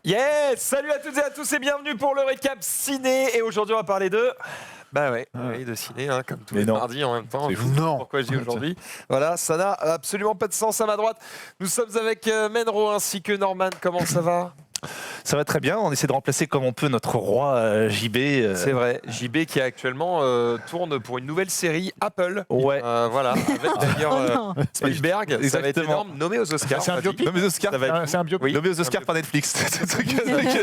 Yes! Salut à toutes et à tous et bienvenue pour le récap ciné. Et aujourd'hui, on va parler de... Oui, de ciné, hein, comme tous les mardis en même temps. C'est fou. Non. Pourquoi je dis aujourd'hui? Voilà, ça n'a absolument pas de sens à ma droite. Nous sommes avec Menro ainsi que Norman. Comment ça va? Ça va très bien, on essaie de remplacer comme on peut notre roi JB. C'est vrai, JB qui actuellement tourne pour une nouvelle série Apple. Ouais. Voilà, avec d'ailleurs Spielberg, ça va être énorme, nommé aux Oscars. C'est un biopic. Nommé aux Oscars. C'est un biopic. Oui. Nommé aux Oscars par Netflix.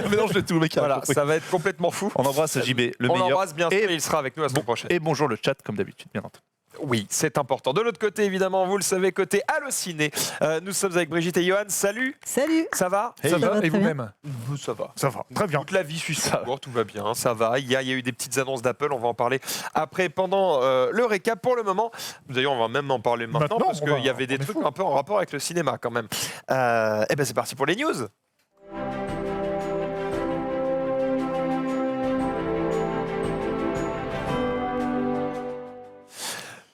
Un mélange de tout, mec. Voilà, ça va être complètement fou. On embrasse JB, le On meilleur. l'embrasse bien sûr et il sera avec nous la semaine prochaine. Et bonjour le chat, comme d'habitude, bien entendu. Oui, c'est important. De l'autre côté, évidemment, vous le savez, côté Allociné, nous sommes avec Brigitte et Johan. Salut. Salut. Ça va? Ça va et vous-même? Ça va. Ça va, très bien. Toute la vie suit son cours, tout va bien, ça va. Il y a eu des petites annonces d'Apple, on va en parler après, pendant le récap. Pour le moment, d'ailleurs, on va même en parler maintenant parce qu'il y avait des trucs un peu en rapport avec le cinéma quand même. Et ben c'est parti pour les news.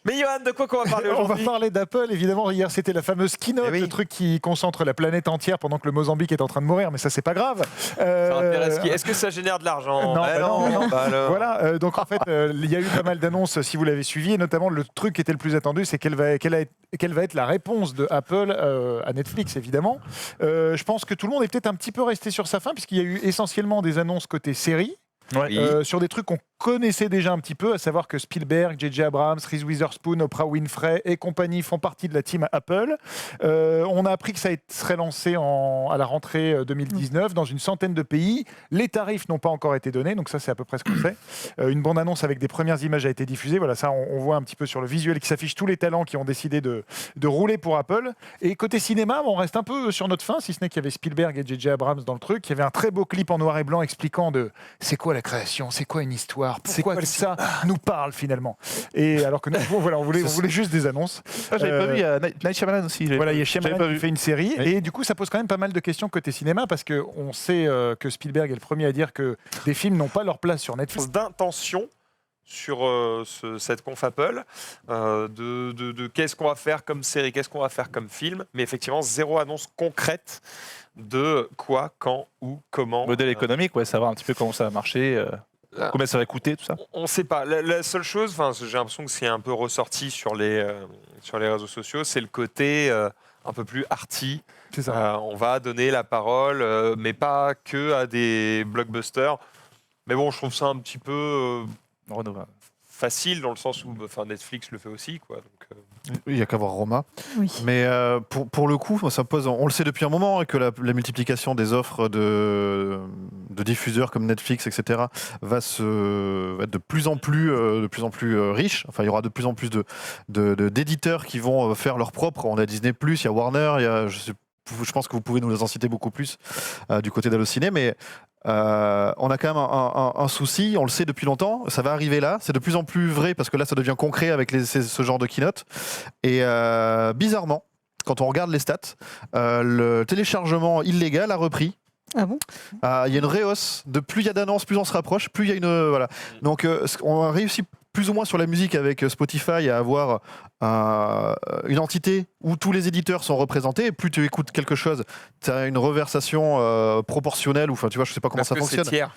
Mais Johan, de quoi qu'on va parler On aujourd'hui? va parler d'Apple, évidemment. Hier, c'était la fameuse keynote, Eh oui. le truc qui concentre la planète entière pendant que le Mozambique est en train de mourir, mais ça, c'est pas grave. Ça intéresse qui? Est-ce que ça génère de l'argent? Non, Eh non. Bah alors. Voilà, donc en fait, il y a eu pas mal d'annonces, si vous l'avez suivi, et notamment le truc qui était le plus attendu, c'est quelle va être la réponse de Apple à Netflix, évidemment. Je pense que tout le monde est peut-être un petit peu resté sur sa faim, puisqu'il y a eu essentiellement des annonces côté série. Oui. Sur des trucs qu'on connaissait déjà un petit peu, à savoir que Spielberg, J.J. Abrams, Reese Witherspoon, Oprah Winfrey et compagnie font partie de la team Apple. On a appris que ça serait lancé à la rentrée 2019 dans une centaine de pays. Les tarifs n'ont pas encore été donnés, donc ça c'est à peu près ce qu'on sait. Une bande-annonce avec des premières images a été diffusée. Voilà, ça on voit un petit peu sur le visuel qui s'affiche tous les talents qui ont décidé de rouler pour Apple. Et côté cinéma, on reste un peu sur notre faim, si ce n'est qu'il y avait Spielberg et J.J. Abrams dans le truc. Il y avait un très beau clip en noir et blanc expliquant c'est quoi la création, c'est quoi une histoire, pourquoi tout ça nous parle finalement. Et alors que nous, voilà, on voulait juste des annonces. J'avais pas vu, il y a Night Shyamalan aussi. Voilà, il y a Shyamalan qui fait une série, Oui. et du coup ça pose quand même pas mal de questions côté cinéma, parce qu'on sait que Spielberg est le premier à dire que des films n'ont pas leur place sur Netflix. D'intention sur cette conf Apple, de qu'est-ce qu'on va faire comme série, qu'est-ce qu'on va faire comme film, mais effectivement zéro annonce concrète de quoi, quand, où, comment. Modèle économique, ouais, savoir un petit peu comment ça va marcher, combien ça va coûter, tout ça. On ne sait pas. La seule chose, j'ai l'impression que c'est un peu ressorti sur les réseaux sociaux, c'est le côté un peu plus arty. C'est ça. On va donner la parole, mais pas que à des blockbusters. Mais bon, je trouve ça un petit peu facile dans le sens où Netflix le fait aussi, quoi. Donc, Il n'y a qu'à voir Roma. Oui. Mais pour le coup, ça pose, on le sait depuis un moment, que la multiplication des offres de diffuseurs comme Netflix, etc., va être de plus en plus riche. Enfin, il y aura de plus en plus d'éditeurs qui vont faire leur propre. On a Disney+, il y a Warner, je pense que vous pouvez nous en citer beaucoup plus du côté d'Allociné, mais on a quand même un souci, on le sait depuis longtemps, ça va arriver là, c'est de plus en plus vrai parce que là ça devient concret avec ce genre de keynote. Et bizarrement, quand on regarde les stats, le téléchargement illégal a repris. Ah bon? Il y a une réhausse, de plus il y a d'annonces, plus on se rapproche, plus il y a une... voilà. Donc on a réussi plus ou moins sur la musique avec Spotify à avoir une entité où tous les éditeurs sont représentés, et plus tu écoutes quelque chose, tu as une reversation proportionnelle, ou enfin tu vois, je sais pas comment parce ça que fonctionne. c'est tiers.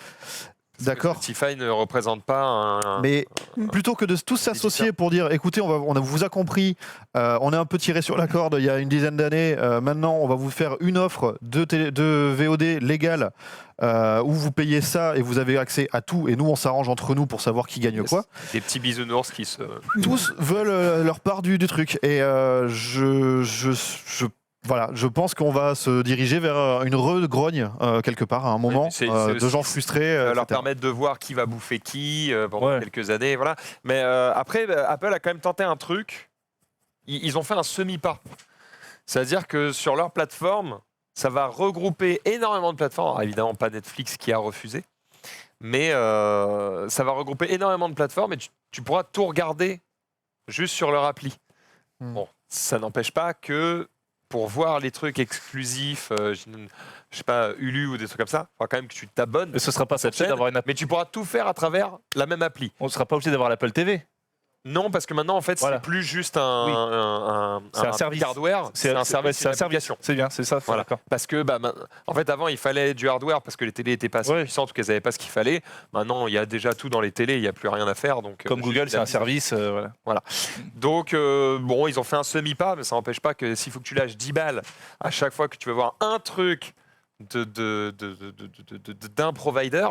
D'accord. Spotify ne représente pas un... Mais plutôt que de tous s'associer pour dire, écoutez, on vous a compris, on est un peu tiré sur la corde il y a une dizaine d'années, maintenant on va vous faire une offre de VOD légale où vous payez ça et vous avez accès à tout, et nous on s'arrange entre nous pour savoir qui gagne quoi. Des petits bisounours qui se... Tous veulent leur part du truc, et voilà, je pense qu'on va se diriger vers une grogne quelque part à un moment, c'est de gens frustrés. leur etc. permettre de voir qui va bouffer qui pendant quelques années, voilà. Mais après, Apple a quand même tenté un truc. Ils ont fait un semi-pas. C'est-à-dire que sur leur plateforme, ça va regrouper énormément de plateformes. Alors, évidemment, pas Netflix qui a refusé, mais ça va regrouper énormément de plateformes et tu pourras tout regarder juste sur leur appli. Bon, ça n'empêche pas que pour voir les trucs exclusifs, je sais pas, Hulu ou des trucs comme ça, il faudra quand même que tu t'abonnes. Mais ce sera pas cette obligé chaîne, d'avoir une mais tu pourras tout faire à travers la même appli. On ne sera pas obligé d'avoir l'Apple TV. Non, parce que maintenant, en fait, Voilà. c'est plus juste Oui. un C'est un service. hardware, c'est un service, c'est un une service. application. C'est bien, c'est ça. Voilà. D'accord. Parce que, en fait, avant, il fallait du hardware parce que les télés n'étaient pas assez puissantes ou qu'elles n'avaient pas ce qu'il fallait. Maintenant, il y a déjà tout dans les télés, il n'y a plus rien à faire. Donc, Comme Google, c'est un service. Voilà. Donc, bon, ils ont fait un semi-pas, mais ça n'empêche pas que s'il faut que tu lâches 10 balles à chaque fois que tu veux voir un truc d'un provider,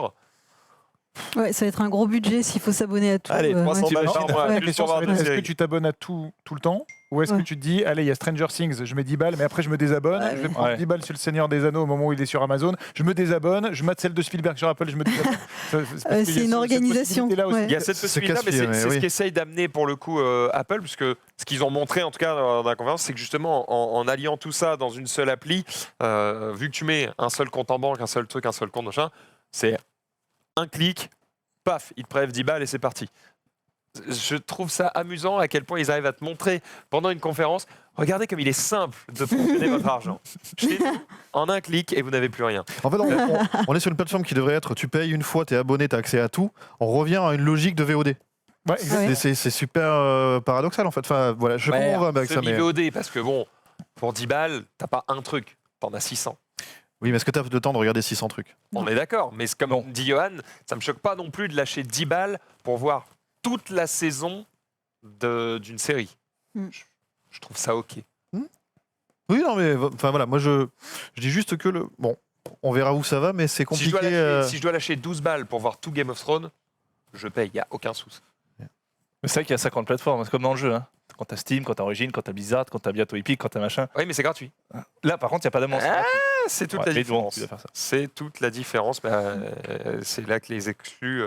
Ouais, ça va être un gros budget s'il faut s'abonner à tout. Allez, 300 balles par mois, Ouais. La juste question, pour ça va voir être, une est-ce que série. tu t'abonnes à tout le temps ou est-ce Ouais. que tu te dis, allez, il y a Stranger Things, je mets 10 balles, mais après je me désabonne, je vais prendre Ouais. 10 balles sur le Seigneur des Anneaux au moment où il est sur Amazon, je me désabonne, je mate celle de Spielberg sur Apple, je me désabonne. C'est une organisation. Aussi. Il y a cette C'est possibilité, mais casse-pied, mais c'est ce oui. qu'essaye d'amener pour le coup Apple, puisque ce qu'ils ont montré en tout cas dans la conférence, c'est que justement en alliant tout ça dans une seule appli, vu que tu mets un seul compte en banque, un seul truc, un seul compte, machin, c'est un clic, paf, ils te prélèvent 10 balles et c'est parti. Je trouve ça amusant à quel point ils arrivent à te montrer pendant une conférence. Regardez comme il est simple de fonctionner votre argent. Chez nous, en un clic et vous n'avez plus rien. En fait, on est sur une plateforme qui devrait être, tu payes une fois, tu es abonné, tu as accès à tout. On revient à une logique de VOD. Ouais, exact. Ouais. C'est super paradoxal en fait. Enfin, voilà, je comprends vraiment avec ça. Mais... Semi-VOD, parce que bon, pour 10 balles, t'as pas un truc, t'en as 600. Oui, mais est-ce que tu as le temps de regarder 600 trucs? On est d'accord, mais c'est comme dit Johan, ça me choque pas non plus de lâcher 10 balles pour voir toute la saison d'une série. Mm. Je trouve ça ok. Oui, non, mais enfin voilà, moi je dis juste que bon, on verra où ça va, mais c'est Si je, dois compliqué. lâcher, si je dois lâcher 12 balles pour voir tout Game of Thrones, je paye, il n'y a aucun souci. Mais c'est vrai qu'il y a 50 plateformes, c'est comme dans le jeu. Hein. Quand t'as Steam, quand t'as Origin, quand t'as Blizzard, quand t'as bientôt Epic, quand t'as machin. Oui, mais c'est gratuit. Là, par contre, il n'y a pas d'amende. Ah, c'est toute la mais bon, différence. tu dois faire ça. C'est toute la différence. C'est là que les exclus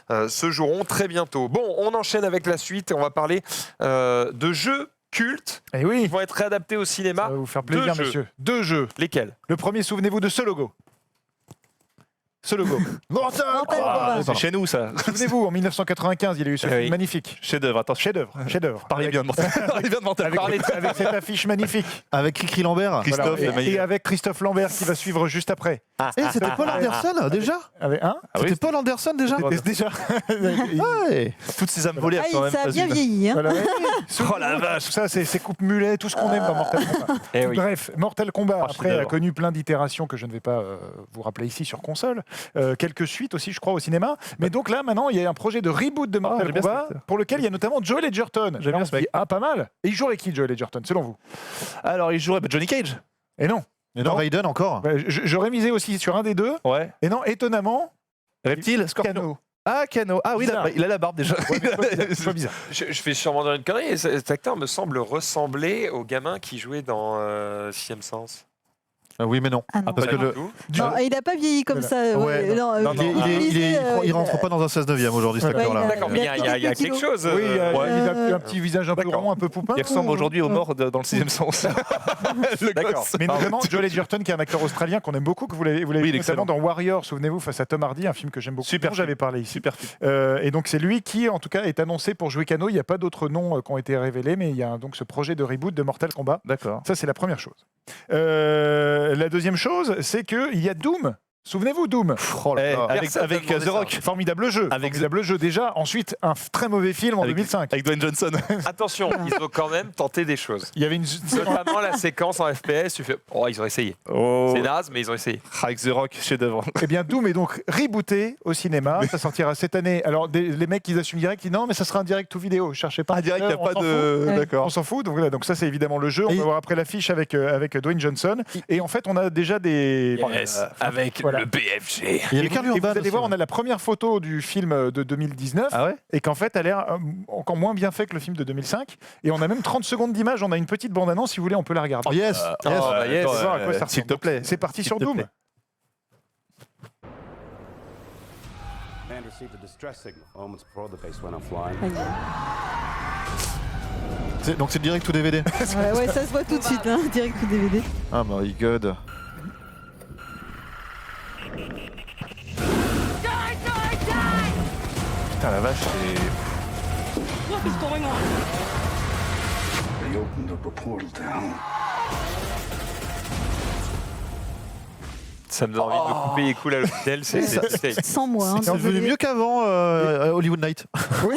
se joueront très bientôt. Bon, on enchaîne avec la suite et on va parler de jeux cultes Et qui oui, vont être réadaptés au ça cinéma. va vous faire plaisir, deux jeux. messieurs. 2 jeux. Lesquels? Le premier, souvenez-vous de ce logo. Ce logo. Mortal Ah, Kombat. c'est chez nous, ça. Souvenez-vous, en 1995, il y a eu ce Eh film oui. magnifique. Chef-d'œuvre, attention. Chef-d'œuvre. Parlez bien de Mortal Parlez bien de Mortal Kombat. Avec cette affiche magnifique. Avec Cricri Lambert. Christophe, Voilà. le Et meilleur. avec Christophe Lambert qui va suivre juste après. C'était Paul Anderson déjà? Avec un Ah oui, C'était Paul Anderson déjà? déjà. Ouais. toutes ces âmes volées, Ah, quand même. ça a bien pas- vieilli. Hein. Voilà. Oh la vache. Tout ça, c'est coupe mulet, tout ce qu'on aime dans Mortal Kombat. Eh oui. Bref, Mortal Kombat, Oh, après, a chef-d'œuvre. connu plein d'itérations que je ne vais pas vous rappeler ici sur console. Quelques suites aussi, je crois, au cinéma. Mais donc là, maintenant, il y a un projet de reboot de Mortal j'aime bien Kombat cet acteur. pour lequel il y a notamment Joel Edgerton. J'aime bien On ce se dit, mec. ah, pas mal. Et il jouerait qui, Joel Edgerton, selon vous? Alors, il jouerait Johnny Cage. Et non. Et non, Raiden encore. Ouais, j'aurais misé aussi sur un des deux. Ouais. Et non, étonnamment, Reptile, Scorpion. Cano. Ah, Cano. Ah oui, Bizarre. il a la barbe déjà. Ouais, mais c'est pas bizarre. Je vais sûrement dire une connerie. et Cet acteur me semble ressembler au gamin qui jouait dans Sixième Sens. Oui, mais non. Ah non. Parce que Pas le- du tout. Non, il n'a pas vieilli comme Voilà. ça. Ouais, non, non, non, il rentre pas dans un 16-9e aujourd'hui, cet Ouais, acteur-là. D'accord, mais il y a quelques quelque kilos. chose. Oui, il a un Euh, petit visage un peu d'accord. rond, un peu poupin. Il ressemble aujourd'hui aux morts dans le sixième sens. Le D'accord. gosse. Mais notamment Joel Edgerton, qui est un acteur australien qu'on aime beaucoup, que vous l'avez Oui, vu il est notamment excellent. dans Warrior, souvenez-vous, face à Tom Hardy, un film que j'aime beaucoup. Super dont j'avais parlé ici. Super film. Et donc c'est lui qui, en tout cas, est annoncé pour jouer Kano. Il n'y a pas d'autres noms qui ont été révélés, mais il y a donc ce projet de reboot de Mortal Kombat. D'accord. Ça, c'est la première chose. La deuxième chose, c'est qu'il y a Doom. Souvenez-vous, Doom. Oh là Eh, là. avec Personne avec t'a demandé The ça. Rock. Formidable jeu. Avec Formidable jeu déjà. Ensuite, un très mauvais film en Avec- 2005. Avec Dwayne Johnson. Attention, ils ont quand même tenté des choses. Il y avait une... Notamment la séquence en FPS, tu fais oh ils ont essayé. Oh. C'est naze mais ils ont essayé. Avec The Rock, chef-d'œuvre. Eh bien, Doom est donc rebooté au cinéma. Ça sortira cette année. Alors, les mecs, ils assument direct, ils disent non, mais ça sera un direct tout vidéo. Cherchez pas. Ah, direct, il n'y a On pas s'en fout. de. Ouais. D'accord. On s'en fout. Donc, voilà, donc ça, c'est évidemment le jeu. On Et- va voir après l'affiche avec Dwayne Johnson. Et en fait, on a déjà des. Avec voilà. le BFG. Il y avait Et Karl vous Urban allez aussi, voir, ouais. on a la première photo du film de 2019 Ah ouais. et qu'en fait, elle a l'air encore moins bien fait que le film de 2005. Et on a même 30 secondes d'image. On a une petite bande-annonce. Si vous voulez, on peut la regarder. Oh, yes, Oh, yes. bah, yes. On va voir à quoi ça S'il ressemble. te plaît. C'est parti S'il sur te Doom. plaît. Command received a distress signal moments before the base went offline. Aïe. Donc c'est direct ou DVD. Ouais, ça se voit tout de suite, hein, direct au DVD. Ah my god. Putain, la vache, c'est. They opened up a portal to hell. Ça me donne envie de me couper les couilles à l'hôpital. C'est Sans moi. hein, C'est dans devenu le mieux qu'avant. Hollywood Night. Oui.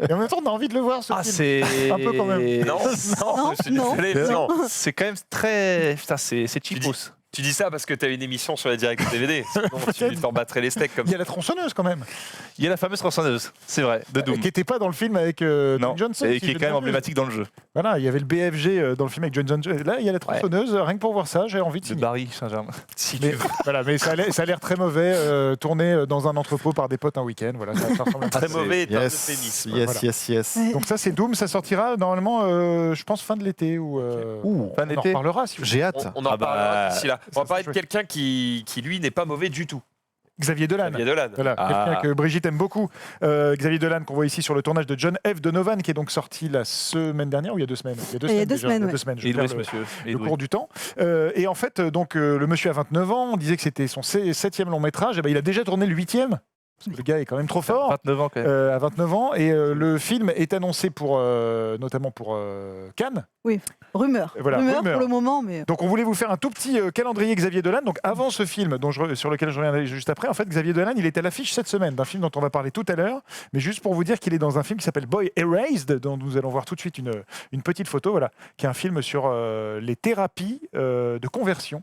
Et en même temps, on a envie de le voir, ce Ah, film. c'est. Un peu quand même. Non, Non, je suis non, désolé, non. C'est quand même très. Putain, c'est cheapos. Tu dis ça parce que tu as une émission sur les directs DVD. Sinon, tu t'en battrais les steaks comme Il y ça. a la tronçonneuse quand même, Il y a la fameuse tronçonneuse, c'est vrai, de Doom. qui n'était pas dans le film avec Non, Dwayne Johnson. et si qui est je quand même ne m'abuse. emblématique dans le jeu. Voilà, il y avait le BFG dans le film avec Dwayne Johnson. Là, il y a la tronçonneuse. Rien que pour voir ça, j'ai envie de De signer. Barry Saint-Germain. Si Mais, tu veux. voilà, mais ça a l'air très mauvais, tourné dans un entrepôt par des potes un week-end. Voilà, ça ressemble à ça. Très mauvais est un Yes, euphémisme. yes, Voilà. yes. Ouais. Donc ça, c'est Doom. Ça sortira normalement, je pense, fin de l'été. Ou, fin on en d'été. reparlera si vous J'ai hâte. On en Ah bah, parlera d'ici là. On va ça, parler c'est de quelqu'un qui, lui, n'est pas mauvais du tout. Xavier Dolan. Xavier Dolan. Voilà, Ah. quelqu'un que Brigitte aime beaucoup. Xavier Dolan, qu'on voit ici sur le tournage de John F. Donovan, qui est donc sorti la semaine dernière, ou il y a 2 semaines Il y a 2 déjà, semaines, ouais. 2 semaines, je Et perds doué, ce monsieur. Et le doué. cours du temps. Et en fait, donc, le monsieur a 29 ans, on disait que c'était son 7e long métrage, et ben, il a déjà tourné le 8e, parce que le gars est quand même trop fort. 29 ans quand même. À 29 ans, et le film est annoncé pour, notamment pour Cannes. Rumeur. Voilà, rumeur rumeur. pour le moment, mais Donc on voulait vous faire un tout petit calendrier Xavier Dolan. Donc avant ce film, sur lequel je reviendrai juste après, en fait Xavier Dolan, il était à l'affiche cette semaine d'un film dont on va parler tout à l'heure. Mais juste pour vous dire qu'il est dans un film qui s'appelle Boy Erased, dont nous allons voir tout de suite une petite photo, voilà, qui est un film sur les thérapies de conversion.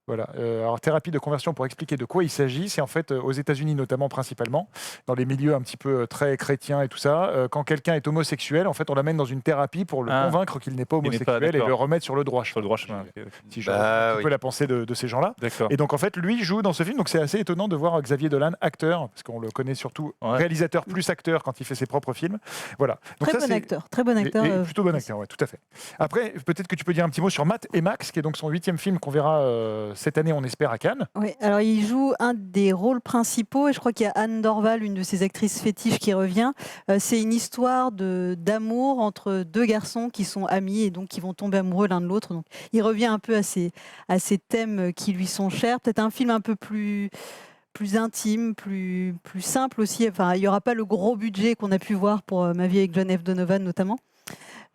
Voilà. Alors, thérapie de conversion, pour expliquer de quoi il s'agit, c'est en fait aux États-Unis notamment, principalement, dans les milieux un petit peu très chrétiens et tout ça, quand quelqu'un est homosexuel, en fait, on l'amène dans une thérapie pour le convaincre qu'il n'est pas Il n'est pas, homosexuel et d'accord. le remettre sur le droit Sur le droit chemin. Si je Bah, reprends un petit oui. peu la pensée de ces gens-là. D'accord. Et donc en fait, lui joue dans ce film, donc c'est assez étonnant de voir Xavier Dolan acteur, parce qu'on le connaît surtout Ouais. réalisateur plus acteur quand il fait ses propres films. Voilà. Donc très ça, bon c'est- acteur. Très bon acteur. et plutôt bon acteur, ouais, tout à fait. Après, peut-être que tu peux dire un petit mot sur Matt et Max, qui est donc son 8e film qu'on verra cette année, on espère, à Cannes. Oui, alors il joue un des rôles principaux et je crois qu'il y a Anne Dorval, une de ses actrices fétiches, qui revient. C'est une histoire d'amour entre 2 garçons qui sont amis et donc qui vont tomber amoureux l'un de l'autre. Donc il revient un peu à ces thèmes qui lui sont chers. Peut-être un film un peu plus intime, plus simple aussi. Enfin, il n'y aura pas le gros budget qu'on a pu voir pour Ma vie avec John F. Donovan notamment.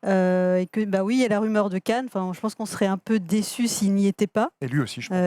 Et que bah oui, il y a la rumeur de Cannes. Enfin, je pense qu'on serait un peu déçus s'il n'y était pas. Et lui aussi, je pense.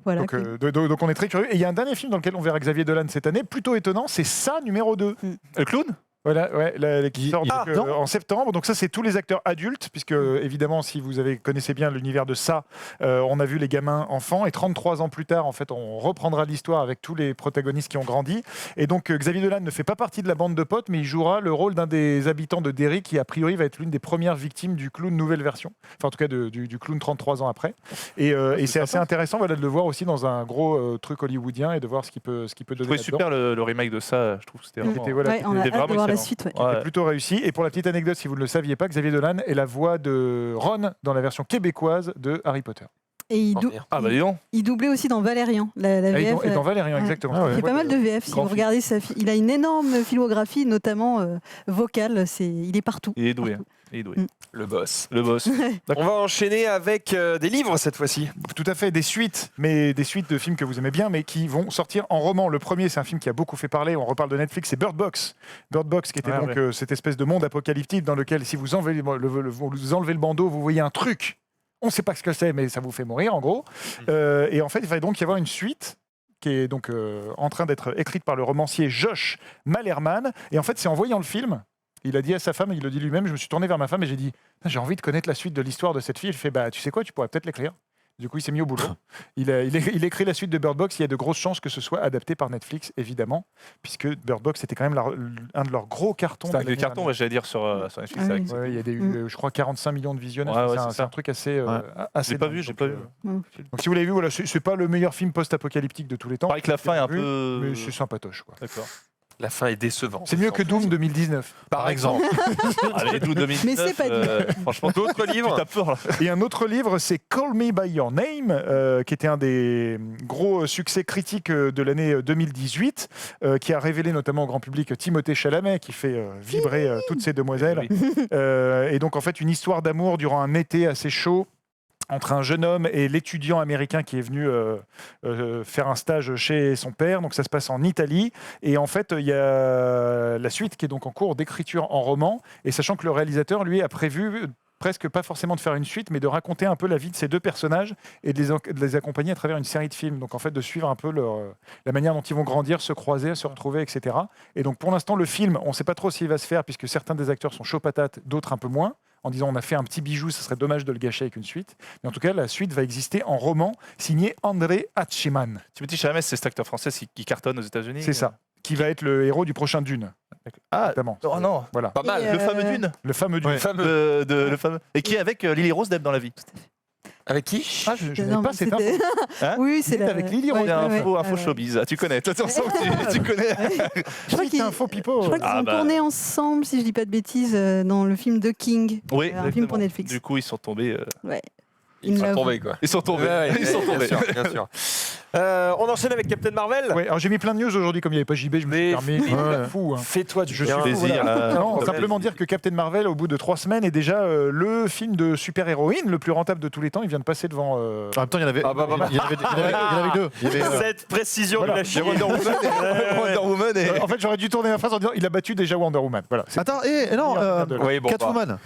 Voilà, donc voilà. Donc on est très curieux. Et il y a un dernier film dans lequel on verra Xavier Dolan cette année, plutôt étonnant, c'est ça, numéro 2. Le clown. Voilà, ouais, qui sort donc, non. en septembre. Donc ça, c'est tous les acteurs adultes, puisque évidemment, si vous connaissez bien l'univers de ça, on a vu les gamins enfants, et 33 ans plus tard, en fait, on reprendra l'histoire avec tous les protagonistes qui ont grandi. Et donc Xavier Dolan ne fait pas partie de la bande de potes, mais il jouera le rôle d'un des habitants de Derry, qui a priori va être l'une des premières victimes du clown nouvelle version, enfin en tout cas du clown 33 ans après. Et c'est assez intéressant, voilà, de le voir aussi dans un gros truc hollywoodien et de voir ce qu'il peut Je donner trouvais là-dedans. super le remake de ça. Je trouve que c'était vraiment. C'était, voilà, Ouais, on a c'était hâte de voir la excellent. suite. Ouais. Ouais. C'est plutôt réussi. Et pour la petite anecdote, si vous ne le saviez pas, Xavier Dolan est la voix de Ron dans la version québécoise de Harry Potter. Et il, Oh, merde. Ah bah dis donc. il doublait aussi dans Valérian, la Et VF. dans Valérian, ouais. exactement. Ah ouais. Il y a pas mal de VF. Si Grand vous film. regardez il a une énorme filmographie, notamment vocale. Il est partout. Il est doué. hein. Il est doué. Le boss. Le boss. On va enchaîner avec des livres cette fois-ci. Tout à fait, des suites, mais des suites de films que vous aimez bien, mais qui vont sortir en roman. Le premier, c'est un film qui a beaucoup fait parler, on reparle de Netflix, c'est Bird Box. Bird Box, qui était Ah, donc cette espèce de monde apocalyptique dans lequel, si vous enlevez vous enlevez le bandeau, vous voyez un truc. On ne sait pas ce que c'est, mais ça vous fait mourir, en gros. Et en fait, il va donc y avoir une suite qui est donc en train d'être écrite par le romancier Josh Malerman. Et en fait, c'est en voyant le film, il a dit à sa femme, il le dit lui-même, je me suis tourné vers ma femme et j'ai dit, j'ai envie de connaître la suite de l'histoire de cette fille. Il fait, bah, tu sais quoi, tu pourrais peut-être l'écrire. Du coup, il s'est mis au boulot. Il écrit la suite de Bird Box. Il y a de grosses chances que ce soit adapté par Netflix, évidemment, puisque Bird Box était quand même un de leurs gros cartons. C'est un de des l'année cartons, dernière. j'allais dire, sur Netflix. Ah oui. Ouais, il y a eu, je crois, 45 millions de visionnages. Ouais, ouais, c'est c'est un, ça. un truc assez. Ouais. assez J'ai pas dingue. vu, j'ai Donc, pas vu. Donc, si vous l'avez vu, voilà, c'est pas le meilleur film post-apocalyptique de tous les temps. Pareil que la fin est un Vu, peu. Mais c'est sympatoche, quoi. D'accord. La fin est décevante. C'est mieux que Doom 2019. Par exemple. Allez, Doom 2019. Mais c'est pas dit. Franchement, D'autres livres t'as peur là. Et un autre livre, c'est Call Me By Your Name, qui était un des gros succès critiques de l'année 2018, qui a révélé notamment au grand public Timothée Chalamet, qui fait vibrer toutes ces demoiselles. Et donc, en fait, une histoire d'amour durant un été assez chaud entre un jeune homme et l'étudiant américain qui est venu faire un stage chez son père. Donc ça se passe en Italie. Et en fait, il y a la suite qui est donc en cours d'écriture en roman. Et sachant que le réalisateur, lui, a prévu presque pas forcément de faire une suite, mais de raconter un peu la vie de ces deux personnages et de les accompagner à travers une série de films. Donc en fait, de suivre un peu la manière dont ils vont grandir, se croiser, se retrouver, etc. Et donc pour l'instant, le film, on ne sait pas trop s'il va se faire, puisque certains des acteurs sont chauds patates, d'autres un peu moins, en disant on a fait un petit bijou, ce serait dommage de le gâcher avec une suite. Mais en tout cas, la suite va exister en roman, signé André Hachiman. Timothée Chalamet, c'est cet acteur français qui cartonne aux États-Unis. C'est ça. Qui va être le héros du prochain Dune. Ah, Notamment. oh non. Voilà. Pas mal. Le fameux Dune. Le fameux Dune. Ouais. Le fameux. Et qui est avec Lily Rose Depp dans la vie. Avec qui? Ah, je Non, n'ai pas mais cette info. c'était- Hein Oui, c'est Il est avec Lily Rose. C'est un ouais, info ouais. showbiz. Ah, tu connais. Toi, on sent que tu connais. Je crois C'est qu'ils un faux pipeau. je crois qu'ils Ah ont bah. tourné ensemble, si je dis pas de bêtises, dans le film The King. Oui, un film exactement. pour Netflix. Du coup, ils sont tombés. Ouais. Ils sont love. tombés, quoi. Ils sont tombés. Ouais, Ils sont tombés. Bien sûr, bien sûr. On enchaîne avec Captain Marvel. Ouais, alors j'ai mis plein de news aujourd'hui, comme il n'y avait pas JB, je me suis Mais permis. ouais. Fou. Hein. Fais-toi du Je bien. suis plaisir. Non, simplement dire que Captain Marvel, au bout de 3 semaines, est déjà le film de super-héroïne le plus rentable de tous les temps. Il vient de passer devant. En même temps, il y en avait, Ah bah, il y en avait deux. Il y avait, Cette précision Voilà. de la Chine. Wonder Woman et. En fait, j'aurais dû tourner la phrase en disant il a battu déjà Wonder Woman. Voilà. C'est- Attends, non, Oui, bon, Catwoman.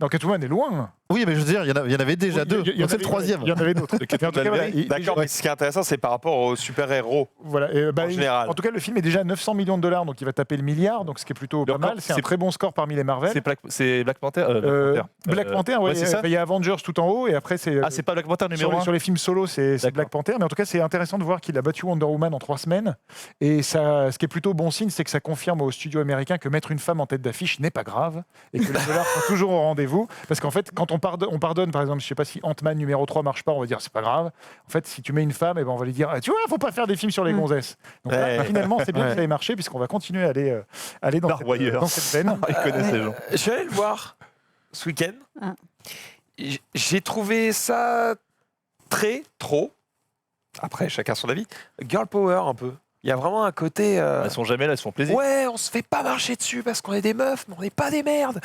Non, Catwoman est loin. Oui, mais je veux dire, il y en avait déjà deux. Il y en Donc c'est le avait- troisième. Il y en avait d'autres. Mais en tout cas, voilà, D'accord, mais ce qui est intéressant, c'est par rapport aux super-héros. Voilà, En général. En tout cas, le film est déjà à 900 millions de dollars, donc il va taper le milliard, donc ce qui est plutôt pas encore, mal. C'est un c'est- très bon score parmi les Marvel. C'est Black Panther. Black Panther, ouais, ouais, c'est ça. il y a Avengers tout en haut, et après c'est. Ah, c'est pas Black Panther numéro 1. Sur les films solo, c'est D'accord. Black Panther. Mais en tout cas, c'est intéressant de voir qu'il a battu Wonder Woman en 3 semaines. Et ça, ce qui est plutôt bon signe, c'est que ça confirme aux studios américains que mettre une femme en tête d'affiche n'est pas grave et que les dollars sont toujours au rendez-vous. Parce qu'en fait, quand on pardonne, par exemple, je sais pas si Ant-Man numéro 3 marche pas, on va dire c'est pas grave. En fait, si tu mets une femme, eh ben, on va lui dire tu vois, faut pas faire des films sur les gonzesses. Donc là, Ouais. finalement, c'est bien que ça ait marché puisqu'on va continuer à aller Dark dans cette veine. Ils connaissent les gens. Je suis allé le voir ce week-end. Ah. J'ai trouvé ça trop. Après, chacun son avis. Girl power un peu. Il y a vraiment un côté. Elles sont jamais là, elles se font plaisir. Ouais, on se fait pas marcher dessus parce qu'on est des meufs, mais on n'est pas des merdes.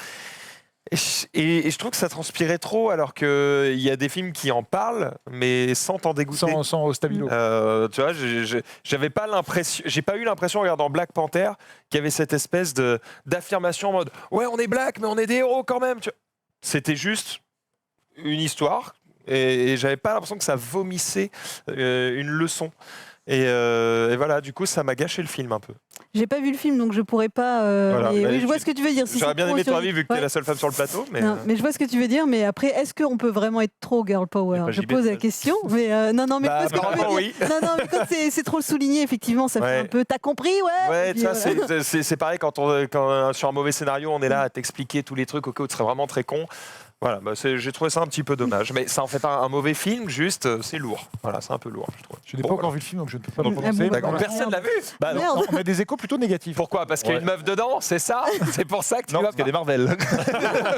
Et je trouve que ça transpirait trop, alors qu'il y a des films qui en parlent, mais sans t'en dégoûter. Sans stabilo. Tu vois, j'avais pas l'impression, j'ai pas eu l'impression en regardant Black Panther qu'il y avait cette espèce d'affirmation en mode ouais, on est black, mais on est des héros quand même. C'était juste une histoire et j'avais pas l'impression que ça vomissait une leçon. Et voilà, du coup, ça m'a gâché le film un peu. J'ai pas vu le film, donc je pourrais pas. Voilà. Mais Bah, oui, je vois ce que tu veux dire. Si J'aurais c'est bien trop aimé ton sur- avis vu que Ouais. t'es la seule femme sur le plateau, mais Non, mais je vois ce que tu veux dire, mais après, est-ce qu'on peut vraiment être trop girl power? pas Je JB, pose la ça. question, mais non, mais Bah, je vois ce que tu veux apparemment, dire. oui. Non, mais quand c'est trop souligné, effectivement, ça fait Ouais. un peu. T'as compris, ouais. ouais, Et puis, ça voilà. c'est pareil quand sur un mauvais scénario, on est là à t'expliquer tous les trucs au cas où tu serais vraiment très con. Voilà, bah, j'ai trouvé ça un petit peu dommage, mais ça en fait pas un mauvais film, juste c'est lourd. Voilà, c'est un peu lourd, je trouve. Je n'ai Bon, pas encore voilà. vu le film, donc je ne peux pas Ah me bon, prononcer. d'accord. Voilà. Personne l'a vu. Bah non. Merde. On a des échos plutôt négatifs. Pourquoi? Parce qu'il y a Ouais. une meuf dedans, c'est ça? C'est pour ça que tu Non, vas parce qu'il y a des Marvel.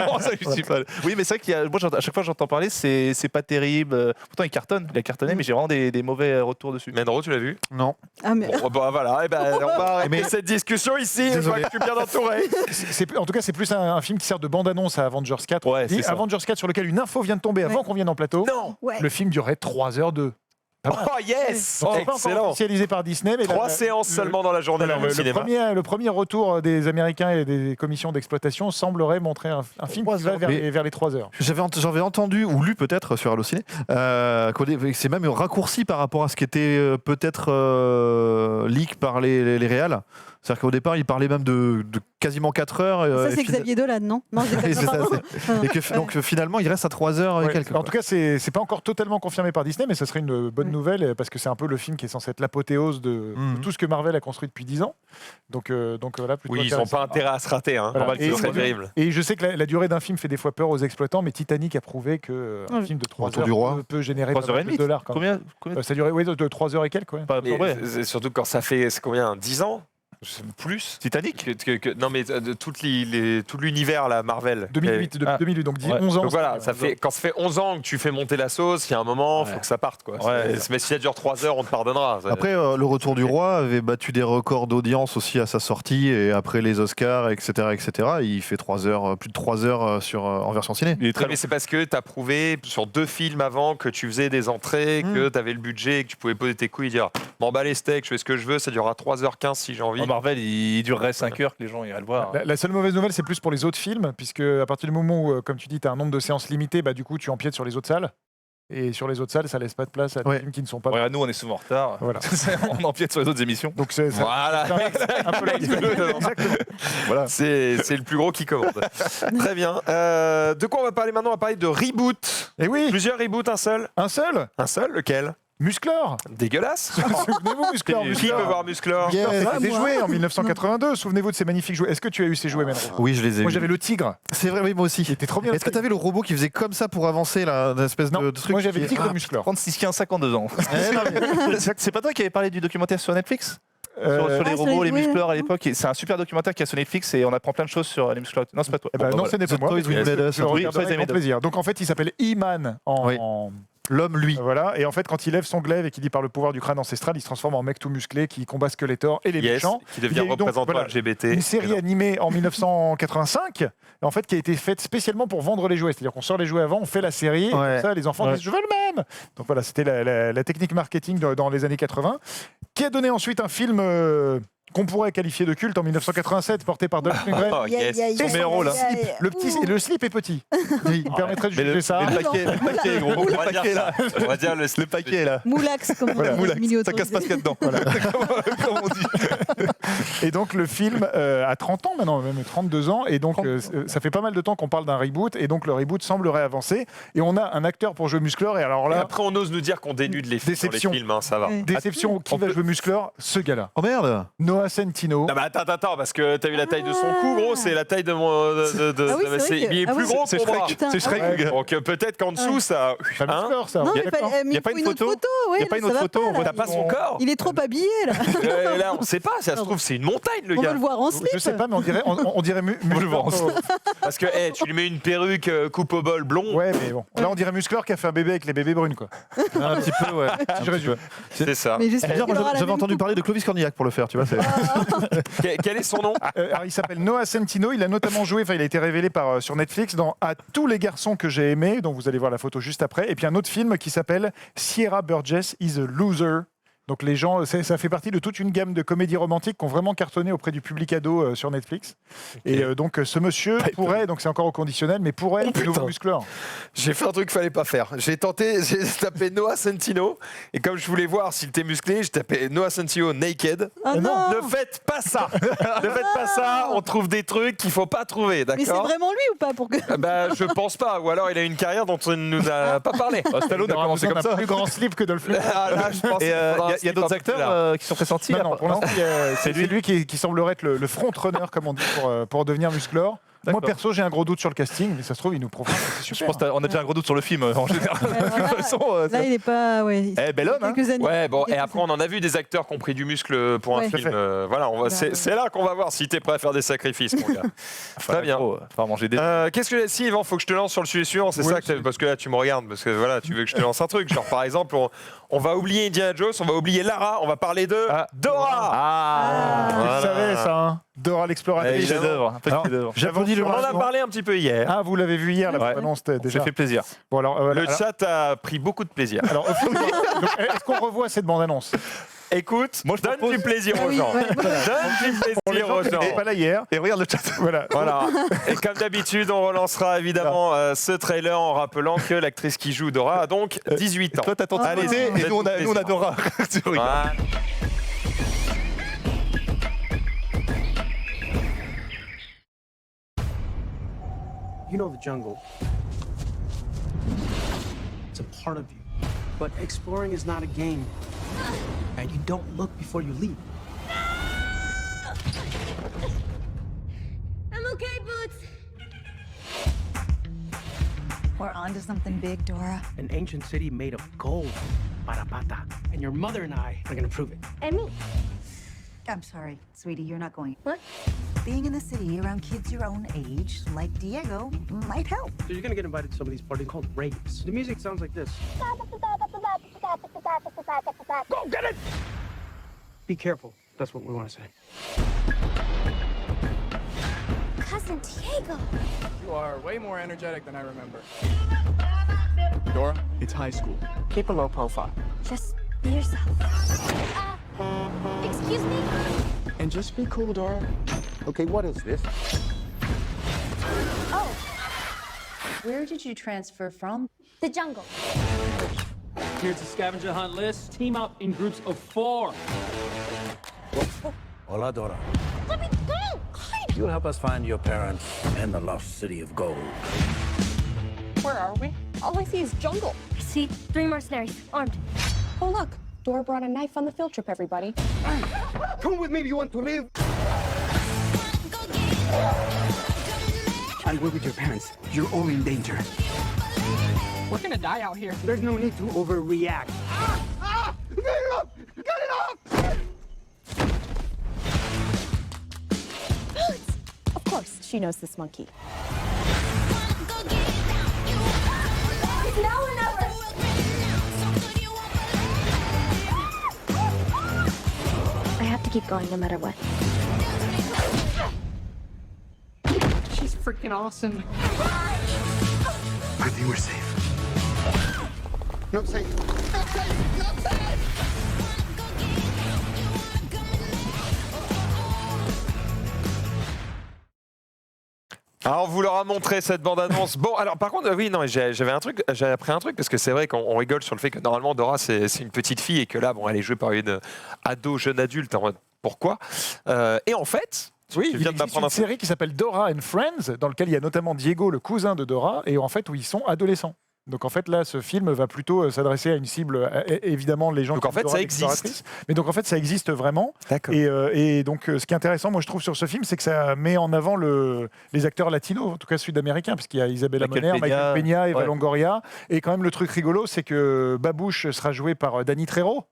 Non, ça justifie pas. Oui, mais c'est vrai qu'il y a. Moi, à chaque fois que j'entends parler, c'est pas terrible. Pourtant, il a cartonné, mais j'ai vraiment des mauvais retours dessus. Mendro, tu l'as vu? Non. Ah, mais. Bon, bah voilà, et ben, on va arrêter Mais- cette discussion ici. Je vois Désolé. que je suis bien entouré. En tout cas, c'est plus un film qui sert de bande-annonce à Avengers 4. Ouais, Et c'est ça. Avengers 4 sur lequel une info vient de tomber avant Ouais. qu'on vienne en plateau. Non. Ouais. Le film durait 3h02. Oh yes, Donc, c'est pas encore excellent. officialisé par Disney, mais 3 séances seulement dans la journée Alors, dans le cinéma. le premier retour des Américains et des commissions d'exploitation semblerait montrer un film qui va vers les 3 heures. J'avais entendu ou lu peut-être sur Allociné que c'est même raccourci par rapport à ce qui était peut-être leak par les réals. C'est-à-dire qu'au départ, il parlait même de quasiment 4 heures. Ça, et c'est fina- Xavier Dolan, non? Non, j'ai Oui, c'est ça, pardon. et que, donc finalement, il reste à 3 heures et Ouais. quelques. En tout cas, c'est pas encore totalement confirmé par Disney, mais ce serait une bonne nouvelle parce que c'est un peu le film qui est censé être l'apothéose de tout ce que Marvel a construit depuis 10 ans. Donc voilà, plutôt Oui, ils n'ont intéressant. pas intérêt à se rater. Hein. Voilà. Normal, Et- ce serait terrible. Et je sais que la durée d'un film fait des fois peur aux exploitants, mais Titanic a prouvé que un Ouais. film de 3 Retour heures du roi. peut générer 3 pas heures et mal de demie. dollars. Quand même. Combien Ça durait de 3 heures et quelques. Ouais. Pas Mais ouais. c'est surtout quand ça fait c'est combien 10 ans plus Titanic. Non, mais de tout l'univers, là, Marvel. 2008, depuis Ah. 2008, donc Ouais. 11 ans. Donc voilà, quand ça fait 11 ans que tu fais monter la sauce, il y a un moment, il faut Ouais. que ça parte. Quoi. Ouais. Mais si ça dure 3 heures, on te pardonnera. Après, le Retour du Roi avait battu des records d'audience aussi à sa sortie et après les Oscars, etc. Il fait 3 heures, plus de 3 heures en version ciné. Il est très Mais c'est parce que tu as prouvé sur 2 films avant que tu faisais des entrées, que tu avais le budget, que tu pouvais poser tes couilles et dire m'en bats les steaks, je fais ce que je veux, ça durera 3h15 si j'ai envie. Marvel, il durerait 5 heures que les gens iraient le voir. La seule mauvaise nouvelle, c'est plus pour les autres films, puisque à partir du moment où, comme tu dis, tu as un nombre de séances limité, bah, du coup, tu empiètes sur les autres salles. Et sur les autres salles, ça laisse pas de place à des films qui ne sont pas. Ouais, nous, on est souvent en retard. Voilà. On empiète sur les autres émissions. Donc c'est Voilà. un peu la Exactement. Voilà. C'est le plus gros qui commande. Très bien. De quoi on va parler maintenant? On va parler de reboot. Et oui, Plusieurs reboots, un seul. un seul, Un seul, lequel? Musclor. Dégueulasse. Souvenez-vous, Musclor. Qui veut voir Musclor? Yes. Ah, C'était moi. joué en 1982. Souvenez-vous de ces magnifiques jouets. Est-ce que tu as eu ces jouets, Menro? Oui, je les ai Moi, eus. j'avais le tigre. C'est vrai, oui, moi aussi. Il était trop bien. Est-ce que t'avais le robot qui faisait comme ça pour avancer, là, une espèce Non, de truc moi j'avais le qui- tigre Ah, Musclor. 36, 15, 52 ans. eh, non, mais- C'est pas toi qui avais parlé du documentaire sur Netflix sur les sur les robots, les jouets, muscleurs à non. l'époque. Et c'est un super documentaire qui a sur Netflix et on apprend plein de choses sur les muscleurs. Non, c'est pas toi. Eh ben, Bon, non, bah, ce n'est pas The moi. Toys mais We Made Us. je le Oui, regarderai Toys We avec Made grand Us. plaisir. Donc en fait, il s'appelle E-Man Oui. L'homme, lui. Voilà, et en fait, quand il lève son glaive et qu'il dit par le pouvoir du crâne ancestral, il se transforme en mec tout musclé qui combat Skeletor et les Yes, méchants. qui Il y devient a eu donc, représentant voilà, LGBT. Une série animée en 1985, en fait, qui a été faite spécialement pour vendre les jouets. C'est-à-dire qu'on sort les jouets avant, on fait la série, et Ouais. comme ça, les enfants disent je veux le même. Donc voilà, c'était la technique marketing dans les années 80, qui a donné ensuite un film qu'on pourrait qualifier de culte en 1987, porté par Dolph Lundgren. Oh, yes. Et son héros, là. Le slip est petit. Il permettrait de Mais juger le, ça. mais le paquet est gros. On Le va dire paquet là. ça. On va dire Le paquet là. Moulax, comme Voilà, on dit, Moulax, milieu ça casse pas ce qu'il y a dedans. Comme on dit. Et donc le film a 30 ans maintenant, même 32 ans, et donc 30 ans. ça fait pas mal de temps qu'on parle d'un reboot, et donc le reboot semblerait avancer, et on a un acteur pour jouer Musclor, et alors Et là, après, on ose nous dire qu'on dénude les films sur les Déception. films, hein, ça va. Ouais. déception, qui va jouer Musclor? Ce gars-là, Oh merde. Noah Centino. Non, mais attends, parce que t'as vu la taille de son cou, gros, c'est la taille de mon. Ah oui, c'est vrai que- il est ah plus oui, gros C'est que mon bras. Shrek. Putain, C'est Shrek, ah ouais. le gars. Donc peut-être qu'en dessous, ça. Pas Hein Musclor, ça. Non, on est mais d'accord. il Y a pas faut une photo autre photo. Ouais, Y a pas là, une ça autre va photo, pas, on voit là. T'as pas son corps. Il est trop habillé là. Là, on sait pas, ça se trouve, c'est une montagne, le On va gars. le voir en slip. Je sais pas, mais on dirait Moi, je Musclor. pense. Parce que, tu lui mets une perruque coupe au bol blond, Ouais, mais bon. Là, on dirait Musclor qui a fait un bébé avec les bébés brunes, quoi. Un petit peu, ouais. Si je résume. c'est ça. Mais j'espère D'ailleurs, qu'il moi, aura la j'avais même entendu coupe. parler de Clovis Cornillac pour le faire, tu vois. Quel est son nom? Alors, il s'appelle Noah Centino. Il a notamment joué, il a été révélé sur Netflix dans À tous les garçons que j'ai aimés, dont vous allez voir la photo juste après. Et puis un autre film qui s'appelle Sierra Burgess is a Loser. Donc les gens, ça fait partie de toute une gamme de comédies romantiques qui ont vraiment cartonné auprès du public ado sur Netflix. Et donc ce monsieur pourrait, donc c'est encore au conditionnel, mais pourrait être le nouveau Musclor. J'ai fait un truc qu'il fallait pas faire. J'ai tapé Noah Centino, et comme je voulais voir s'il était musclé, j'ai tapé Noah Centino naked. Ah non. Ne faites pas ça. Ne faites pas ça. On trouve des trucs qu'il faut pas trouver, Mais c'est d'accord? vraiment lui ou pas pour que... Bah, je pense pas. Ou alors il a une carrière dont on ne nous a pas parlé. Stallone a Il aura commencé besoin comme d'un ça. plus grand slip que Dolph Lundgren. Ah, là, je pense Et qu'il faudra un il y a slip d'autres un peu acteurs plus large. qui sont pressentis. Non, pour l'instant, c'est lui qui semblerait être le front-runner, comme on dit, pour devenir Musclor. Moi, D'accord. perso, j'ai un gros doute sur le casting, mais ça se trouve, il nous prouve. C'est Je super. pense qu'on a déjà un gros doute sur le film en général. De toute façon, Là, il est pas... Ouais, Eh, bel homme, hein. quelques années. Ouais, bon, et Quelques après, on en a vu des acteurs qui ont pris du muscle pour un Ouais. film. Tout à Voilà, Bah, c'est là qu'on va voir si t'es prêt à faire des sacrifices, mon gars. Très bien. Enfin, manger des. Qu'est-ce que si Yvan, faut que je te lance sur le sujet suivant, c'est Oui, ça que parce que là tu me regardes parce que voilà, tu veux que je te lance un truc, genre par exemple on va oublier Indiana Jones, on va oublier Lara, on va parler de Dora. Ah, Tu Voilà. le savais, ça, hein Dora Eh, l'exploratrice. évidemment. chef-d'œuvre. Un petit Alors, chef-d'œuvre. J'applaudis le On en a lancement. parlé un petit peu hier. Ah, vous l'avez vu hier, la Ouais. bande-annonce, Ça déjà. fait plaisir. Bon, alors, Le alors- chat a pris beaucoup de plaisir. alors, donc, est-ce qu'on revoit cette bande-annonce Écoute, Moi, je donne propose- du plaisir Ah aux oui, gens. ouais. Donne du Pour les plaisir gens aux qui gens. n'étaient pas là hier. Et regarde le chat. Voilà. Voilà. Et comme d'habitude, on relancera évidemment ce trailer en rappelant que l'actrice qui joue Dora a donc 18 ans. Toi, t'as ton Allez, idée et nous, on plaisir. adora. Tu regardes. Voilà. You know the jungle. It's a part of you. But exploring is not a game. And you don't look before you leap. I'm okay, Boots. We're on to something big, Dora. An ancient city made of gold. Parapata. And your mother and I are gonna prove it. And me. I'm sorry, sweetie, you're not going. What? Being in the city around kids your own age, like Diego, might help. So you're gonna get invited to some of these parties called raves. The music sounds like this. Go get it! Be careful. That's what we want to say. Cousin Diego. You are way more energetic than I remember. Dora, it's high school. Keep a low profile. Just be yourself. Excuse me? And just be cool, Dora. Okay, what is this? Oh! Where did you transfer from? The jungle. Here's the scavenger hunt list. Team up in groups of 4. Hola, Dora. Let me go! Hide! You'll help us find your parents and the lost city of gold. Where are we? All I see is jungle. I see 3 mercenaries, armed. Oh, look. Dora brought a knife on the field trip, everybody. Come with me if you want to live. I'm with your parents. You're all in danger. We're gonna die out here. There's no need to overreact. Get it up! Get it up! Of course, she knows this monkey. It's now or never! I have to keep going no matter what. She's freaking awesome. I think we're safe. Not safe. Not safe. Not safe. Alors, on vous leur a montré cette bande-annonce. Bon, alors par contre, oui, non, j'avais appris un truc, parce que c'est vrai qu'on rigole sur le fait que normalement Dora, c'est une petite fille et que là, bon, elle est jouée par une ado, jeune adulte. En mode, pourquoi Et en fait, Oui, tu il viens de existe m'apprendre une un truc. série qui s'appelle Dora and Friends, dans lequel il y a notamment Diego, le cousin de Dora, et en fait où ils sont adolescents. Donc en fait là, ce film va plutôt s'adresser à une cible, évidemment les gens. Donc qui en fait, aiment ça Dora existe. l'exploratrice. Mais donc en fait, ça existe vraiment. D'accord. Et donc ce qui est intéressant, moi je trouve sur ce film, c'est que ça met en avant les acteurs latinos, en tout cas sud-américains, parce qu'il y a Isabella Michael Moner, Peña. Michael Peña, Eva Ouais. Longoria. Et quand même le truc rigolo, c'est que Babouche sera joué par Danny Trejo.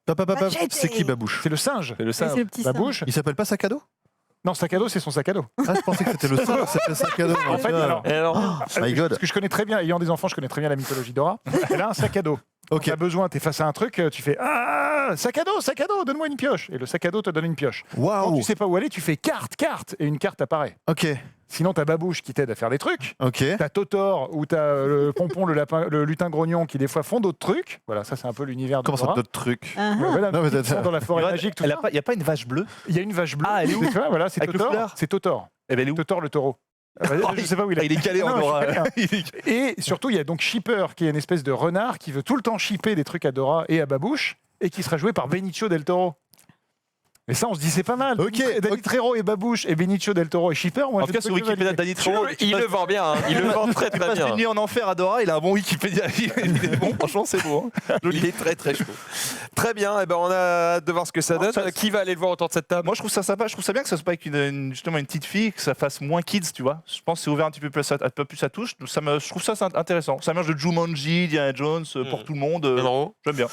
C'est qui Babouche? C'est le singe. C'est le Et singe. c'est le petit singe. Babouche. Il s'appelle pas Sac à dos? Non, sac à dos, c'est son sac à dos. Ah, je pensais que c'était le singe, c'était Sac à dos. En fait, alors, Et alors, My God. Parce que je connais très bien, ayant des enfants, je connais très bien la mythologie Dora. Elle a un sac à dos. Ok. Tu as besoin, tu es face à un truc, tu fais Ah, sac à dos, donne-moi une pioche. Et le sac à dos te donne une pioche. Quand Waouh. tu sais pas où aller, tu fais carte, et une carte apparaît. Ok. Sinon, t'as Babouche qui t'aide à faire des trucs. Ok. T'as Totor, ou t'as le pompon, le lapin, le lutin grognon qui des fois font d'autres trucs. Voilà, ça c'est un peu l'univers de Comment ça, Dora. d'autres trucs? Ah, Ouais, voilà, Non, mais ils sont dans la forêt Johan, magique, tout Il ça. n'y a pas une vache bleue? Il y a une vache bleue. Ah, elle est où? Tu vois, voilà, c'est Avec le Totor. foulard C'est Totor. Eh ben, elle est où? Totor le taureau. Je sais pas où il est. Il est calé en Non, je suis Dora. pas bien. Et surtout, il y a donc Shipper, qui est une espèce de renard qui veut tout le temps shipper des trucs à Dora et à Babouche, et qui sera joué par Benicio del Toro. Et ça, on se dit, c'est pas mal. Ok, Danny Trejo et Babouche et Benicio del Toro et Shipper. Moi, En tout cas, sur Wikipédia, Danny Trejo, il le vend bien, hein. Il le vend très tu très passes bien. une nuit en enfer à Dora, il a un bon Wikipédia. Il est bon, franchement, c'est beau. Hein. Il est très très chaud. Très bien, et ben on a hâte de voir ce que ça donne. ça- Qui va aller le voir autour de cette table? Moi, je trouve ça sympa. Je trouve ça bien que ça soit pas avec justement une petite fille, que ça fasse moins kids, tu vois. Je pense que c'est ouvert un petit peu plus à touche. Je trouve ça intéressant. Ça mélange de Jumanji, Diana Jones, pour tout le monde. Monroe. J'aime bien.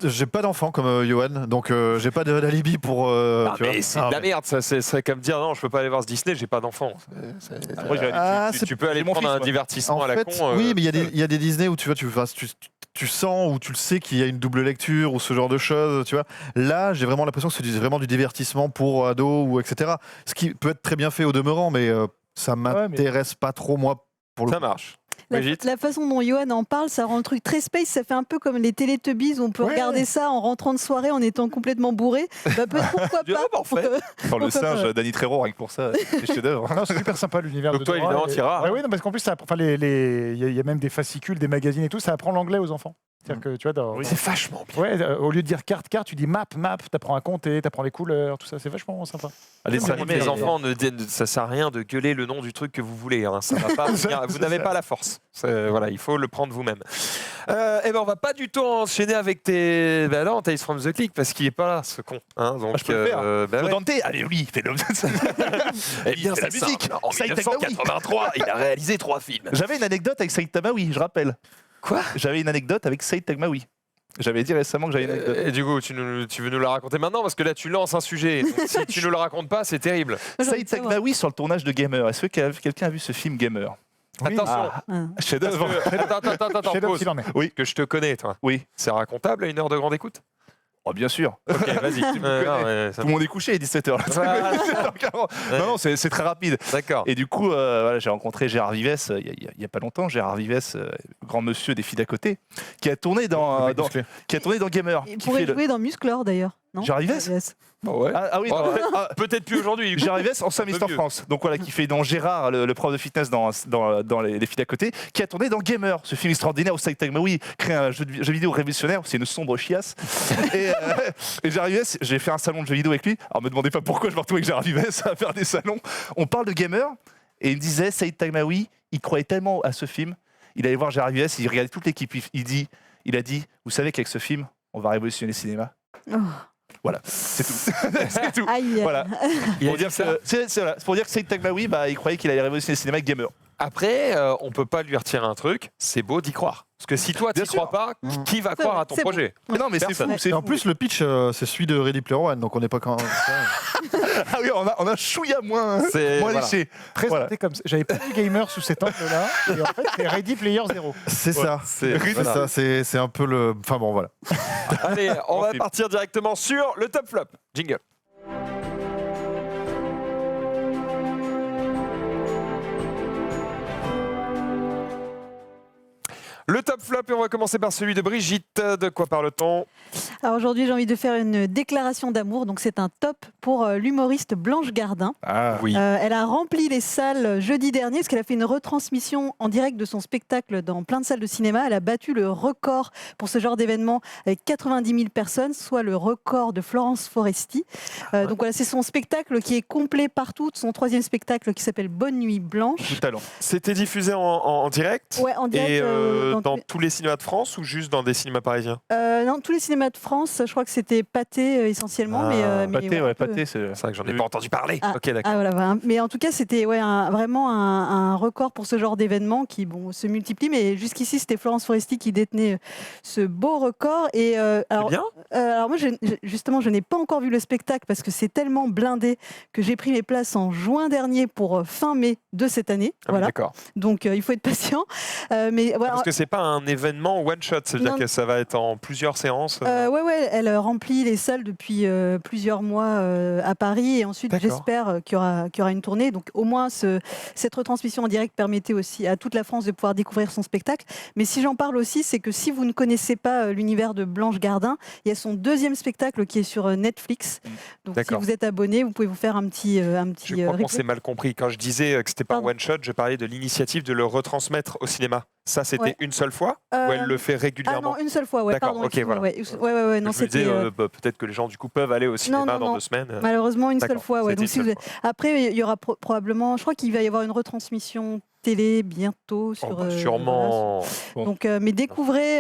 J'ai pas d'enfant comme Johan, donc j'ai pas d'alibi pour. Ah, tu vois. mais c'est Ah, de la mais- merde, ça c'est comme dire non, je peux pas aller voir ce Disney, j'ai pas d'enfant. Après, j'ai- Ah, Tu peux aller c'est mon prendre fils, un moi. divertissement En à la fait, con. oui, mais il y a des Disney où tu vois, tu sens ou tu le sais qu'il y a une double lecture ou ce genre de choses, tu vois. Là, j'ai vraiment l'impression que c'est vraiment du divertissement pour ados ou etc. Ce qui peut être très bien fait au demeurant, mais ça m'intéresse pas trop moi pour le Ça coup. marche. La, Brigitte la façon dont Johan en parle, ça rend le truc très space. Ça fait un peu comme les Teletubbies où on peut Ouais. regarder ça en rentrant de soirée en étant complètement bourré. Bah, pourquoi Ah, pas parfait. Dans le Pourquoi pas, singe, Danny Trejo, rien que pour ça, c'est chef-d'œuvre. Non, c'est super sympa l'univers Donc de toi, Dora. évidemment, t'iras. Ouais, oui, non, parce qu'en plus, ça apprend- enfin, il y a même des fascicules, des magazines et tout, ça apprend l'anglais aux enfants. C'est-à-dire que tu vois, C'est vachement bien. ouais, au lieu de dire carte, tu dis map, t'apprends à compter, t'apprends les couleurs, tout ça, c'est vachement sympa. Allez, ça Les enfants, ça sert à rien de gueuler le nom du truc que vous voulez. Hein. Ça va pas venir- vous n'avez pas la force. Voilà, il faut le prendre vous-même. Eh ben, on va pas du tout enchaîner avec tes. Ben non, Tales from the Click parce qu'il est pas là, ce con. Hein, donc, je peux le faire. ben ouais. Dante, allez, oui, fais le. Eh bien, fait la c'est musique. simple. En Saïd Taghmaoui. 1983, il a réalisé 3 films. J'avais une anecdote avec Saïd Taghmaoui, je rappelle. Quoi? J'avais une anecdote avec Saïd Taghmaoui. J'avais dit récemment que j'avais une anecdote. Et du coup, tu veux nous la raconter maintenant parce que là, tu lances un sujet. Donc, si tu ne le racontes pas, c'est terrible. J'ai envie Saïd de savoir. Taghmaoui sur le tournage de Gamer. Est-ce que quelqu'un a vu ce film Gamer? Oui. Attention. Ah. Chef-d'œuvre. Attends, Chef-d'œuvre pause. s'il en est. Oui. Que je te connais, toi. Oui. C'est racontable à 1 heure de grande écoute? Oh, bien sûr. Ok, vas-y. Tu me connais. Non, ouais, ça Tout le monde est couché à 17h. Voilà. Non, non, c'est très rapide. D'accord. Et du coup, voilà, j'ai rencontré Gérard Vives il y a pas longtemps. Gérard Vives, grand monsieur des filles d'à côté, qui a tourné dans Gamer. Il qui pourrait fait le- jouer dans Musclor d'ailleurs. non Jerry Vess Ouais. Ah oui, non, Peut-être plus aujourd'hui. Jerry Vess, ancien Mister vieux. France. Donc voilà, qui fait dans Gérard, le prof de fitness dans les filles d'à côté, qui a tourné dans Gamer, ce film extraordinaire où Saïd Taghmaoui crée un jeu vidéo révolutionnaire, c'est une sombre chiasse. et Jerry Vess, j'ai fait un salon de jeux vidéo avec lui. Alors me demandez pas pourquoi je me retrouve avec Jerry Vess à faire des salons. On parle de Gamer et il me disait, Saïd Taghmaoui, il croyait tellement à ce film, il allait voir Jerry Vess, il regardait toute l'équipe, il a dit, vous savez qu'avec ce film, on va révolutionner le cinéma. Oh. Voilà, c'est tout. C'est tout. Aïe. Voilà. Il a Pour dit dire ça. que c'est pour dire que Saïd Taghmaoui, il croyait qu'il allait révolutionner le cinéma avec Gamer. Après, on peut pas lui retirer un truc, c'est beau d'y croire. Parce que si toi, tu Bien n'y crois pas, qui va C'est croire vrai, à ton c'est projet Mais non, mais c'est Personne. fou. C'est Et en fou. plus, le pitch, c'est celui de Ready Player One, donc on n'est pas quand. Ah oui, on a un chouïa moins Voilà. léché. Présenté Voilà. comme ça. J'avais pas vu Gamer sous cet angle-là. Et en fait, c'est Ready Player 0. C'est ça. c'est- C'est voilà. ça. C'est un peu le. Enfin bon, voilà. Allez, on va film. partir directement sur le top flop. Jingle. Le top flop, et on va commencer par celui de Brigitte. De quoi parle-t-on? Alors aujourd'hui, j'ai envie de faire une déclaration d'amour. Donc c'est un top pour l'humoriste Blanche Gardin. Ah Oui. Elle a rempli les salles jeudi dernier parce qu'elle a fait une retransmission en direct de son spectacle dans plein de salles de cinéma. Elle a battu le record pour ce genre d'événement avec 90 000 personnes, soit le record de Florence Foresti. Donc voilà, c'est son spectacle qui est complet partout. Son troisième spectacle qui s'appelle Bonne Nuit Blanche. Tout talent. C'était diffusé en direct Ouais, en direct. et dans dans tous tous les cinémas de France ou juste dans des cinémas parisiens? non, tous les cinémas de France. Je crois que c'était Pathé essentiellement. Ah, mais Pâté, ouais, ouais, un peu- Pâté, c'est. C'est vrai que j'en ai pas entendu parler. Ah, Ok, d'accord. Ah, voilà. Mais en tout cas, c'était vraiment un record pour ce genre d'événement qui se multiplie. Mais jusqu'ici, c'était Florence Foresti qui détenait ce beau record. Et, alors, bien alors moi, justement, je n'ai pas encore vu le spectacle parce que c'est tellement blindé que j'ai pris mes places en juin dernier pour fin mai de cette année. Ah oui, Voilà. d'accord. Donc, il faut être patient. Mais voilà. Parce que c'est pas un événement one shot, c'est-à-dire Non. que ça va être en plusieurs séances. Ouais, elle remplit les salles depuis plusieurs mois à Paris et ensuite D'accord. j'espère qu'il y aura une tournée. Donc au moins cette retransmission en direct permettait aussi à toute la France de pouvoir découvrir son spectacle. Mais si j'en parle aussi, c'est que si vous ne connaissez pas l'univers de Blanche Gardin, il y a son deuxième spectacle qui est sur Netflix. Donc si D'accord. vous êtes abonné, vous pouvez vous faire un petit Je crois qu'on replay. s'est mal compris. Quand je disais que c'était pas un Pardon. one shot, je parlais de l'initiative de le retransmettre au cinéma. Ça, c'était Ouais. une seule fois ou elle le fait Ah régulièrement? non, une seule fois, ouais, D'accord, pardon. ok, excuse-moi, voilà. ouais, non, Je me disais, c'était peut-être que les gens du coup peuvent aller au cinéma non, dans non. 2 semaines. malheureusement une seule D'accord, fois. Ouais. c'était Donc, si une vous- seule Après, il y aura probablement, je crois qu'il va y avoir une retransmission télé bientôt sur. Oh, bah, sûrement. Bon. Donc, mais découvrez,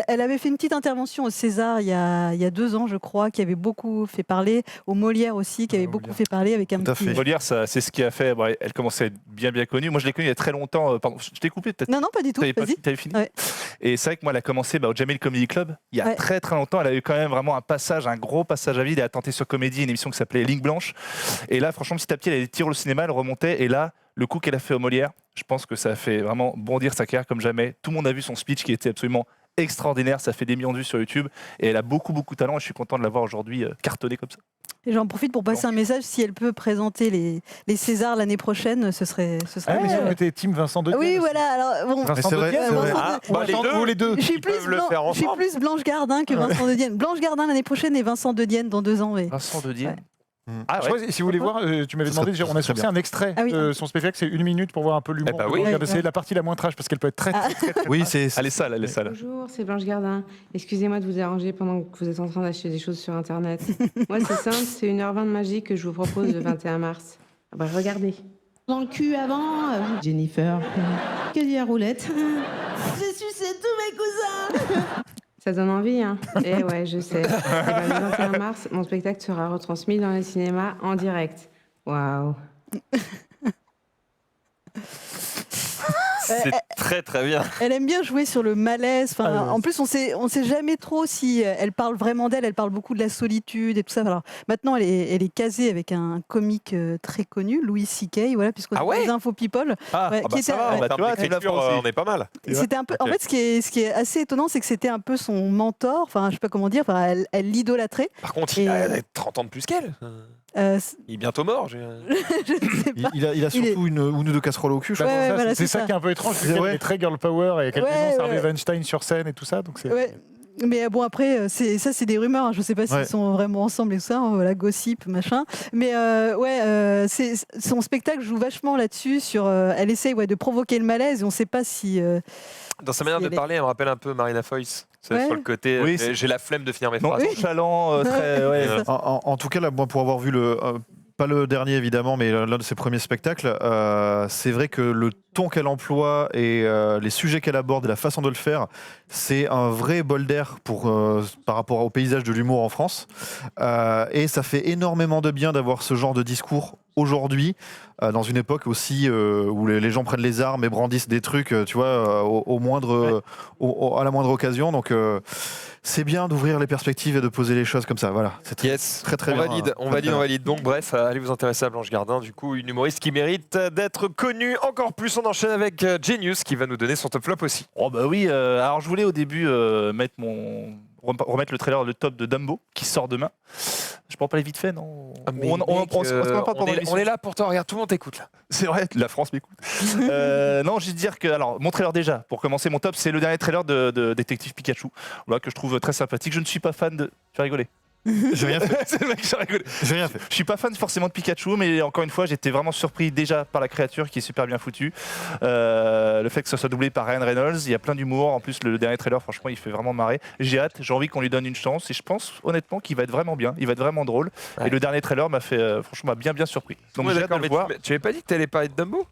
elle avait fait une petite intervention au César il y a 2 ans, je crois, qui avait beaucoup fait parler, au Molière aussi, qui avait beaucoup fait parler avec un Tout à petit. fait. Molière, c'est ce qui a fait. Elle commençait à être bien connue. Moi, je l'ai connue il y a très longtemps. Pardon, je t'ai coupé peut-être. Non, pas du tout. Vas-y. T'avais fini. Ouais. Et c'est vrai que moi, elle a commencé au Jamel Comedy Club il y a Ouais. très longtemps. Elle a eu quand même vraiment un gros passage à vide. Elle a tenté sur Comédie une émission qui s'appelait Ligne Blanche. Et là, franchement, petit à petit, elle allait tirer au cinéma, elle remontait. Et là, le coup qu'elle a fait au Molière, je pense que ça a fait vraiment bondir sa carrière comme jamais. Tout le monde a vu son speech qui était absolument extraordinaire. Ça fait des millions de vues sur YouTube. Et elle a beaucoup de talent. Et je suis content de la voir aujourd'hui cartonner comme ça. Et j'en profite pour passer un message. Si elle peut présenter les Césars l'année prochaine, ce serait. Ah oui, bien. on était team Vincent de Ah oui, Dienne aussi. voilà. Alors, bon, Vincent c'est de vrai, Dienne, c'est vrai. Vincent Ah, de- bah, les Vincent- deux. ou les deux. je suis Ils peuvent le faire je suis ensemble. plus Blanche Gardin que Vincent de Dienne. Blanche Gardin l'année prochaine et Vincent de Dienne dans 2 ans. Mais... Vincent de Dienne. Ouais. Ah Je ouais. crois que si vous voulez voir, tu m'avais Ça demandé, serait on a très sorti bien. un extrait Ah oui. de son spectacle, c'est 1 minute pour voir un peu l'humour. Eh bah de oui. Blanche Gardin. Ouais. C'est la partie la moins trash parce qu'elle peut être très Oui, c'est. Elle est sale. Bonjour, c'est Blanche Gardin. Excusez-moi de vous déranger pendant que vous êtes en train d'acheter des choses sur Internet. Moi, c'est simple, c'est 1h20 de magie que je vous propose le 21 mars. Ah bah, regardez. Dans le cul avant, Jennifer. Que dit la roulette? J'ai sucé tous mes cousins. Ça donne envie, hein? Eh ouais, je sais. Eh ben, le 21 mars, mon spectacle sera retransmis dans les cinémas en direct. Waouh. C'est très bien. Elle aime bien jouer sur le malaise. Enfin, Ah ouais. En plus, on sait jamais trop si elle parle vraiment d'elle. Elle parle beaucoup de la solitude et tout ça. Alors, maintenant, elle est casée avec un comique très connu, Louis C.K. Voilà, puisqu'on Ah est ouais dans les infos people. Ah, Ouais, ah bah qui ça était- va. ouais. Bah, En tu termes vois, tu l'as d'écriture, aussi. on est pas mal. C'était un peu. En Ok. fait, ce qui est assez étonnant, c'est que c'était un peu son mentor. Enfin, je sais pas comment dire. Enfin, elle l'idolâtrait. Par contre, Et- il a 30 ans de plus qu'elle. Il est bientôt mort. je ne sais pas. Il a Il est- surtout une ou deux casseroles au cul, je Ouais, crois. ouais, Ça, voilà, c'est c'est ça ça. qui est un peu étrange. Elle est très girl power et qu'elle Ouais, dénonce Harvey ouais. Weinstein sur scène et tout ça. Donc c'est. Ouais. Mais bon, après, c'est des rumeurs. Je ne sais pas s'ils sont vraiment ensemble et tout ça. Voilà, gossip, machin. Mais son spectacle joue vachement là-dessus. Elle essaye de provoquer le malaise et on ne sait pas si. Dans sa manière de parler, elle me rappelle un peu Marina Foïs. Sur le côté, j'ai la flemme de finir mes phrases. Chalant, très. En tout cas, là, moi, pour avoir vu pas le dernier évidemment, mais l'un de ses premiers spectacles, c'est vrai que le ton qu'elle emploie et les sujets qu'elle aborde et la façon de le faire, c'est un vrai bol d'air par rapport au paysage de l'humour en France. Et ça fait énormément de bien d'avoir ce genre de discours aujourd'hui, dans une époque aussi où les gens prennent les armes et brandissent des trucs, tu vois, à la moindre occasion. Donc c'est bien d'ouvrir les perspectives et de poser les choses comme ça. Voilà, c'est très très bien. On valide. Donc bref, allez vous intéresser à Blanche Gardin, du coup une humoriste qui mérite d'être connue encore plus. On enchaîne avec Genius qui va nous donner son top flop aussi. Oh bah oui, alors je voulais au début remettre le trailer, le top de Dumbo qui sort demain. Je peux en parler vite fait, non? On est là pour toi, regarde, tout le monde t'écoute là. C'est vrai, la France m'écoute. Non, juste dire que, alors, mon trailer déjà, pour commencer mon top, c'est le dernier trailer de Détective Pikachu, voilà, que je trouve très sympathique. Je ne suis pas fan de... Tu vas rigoler. J'ai rien fait. C'est le mec qui a rigolé. J'ai rien fait. Je suis pas fan forcément de Pikachu, mais encore une fois, j'étais vraiment surpris déjà par la créature qui est super bien foutue. Le fait que ça soit doublé par Ryan Reynolds, il y a plein d'humour. En plus, le dernier trailer, franchement, il fait vraiment marrer. J'ai hâte, j'ai envie qu'on lui donne une chance et je pense honnêtement qu'il va être vraiment bien. Il va être vraiment drôle. Ouais. Et le dernier trailer m'a fait, franchement, m'a bien surpris. Donc j'ai hâte de le voir. Tu avais pas dit que tu allais parler de Dumbo?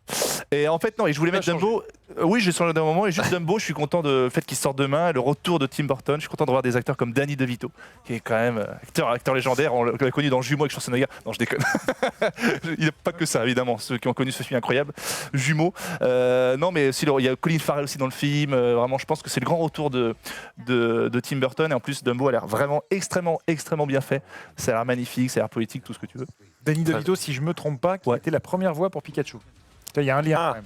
Et en fait, non, et je voulais mettre Dumbo. Oui, j'ai changé d'un moment et juste Dumbo, je suis content du fait qu'il sorte demain, le retour de Tim Burton. Je suis content de voir des acteurs comme Danny DeVito, qui est quand même acteur légendaire. On l'a connu dans Jumeaux avec Schwarzenegger. Non, je déconne. Il n'y a pas que ça, évidemment. Ceux qui ont connu ce film incroyable, Jumeaux. Non, mais aussi, il y a Colin Farrell aussi dans le film. Vraiment, je pense que c'est le grand retour de Tim Burton. Et en plus, Dumbo a l'air vraiment extrêmement bien fait. Ça a l'air magnifique, ça a l'air poétique, tout ce que tu veux. Danny DeVito, si je me trompe pas, qui était la première voix pour Pikachu. Il y a un lien quand même.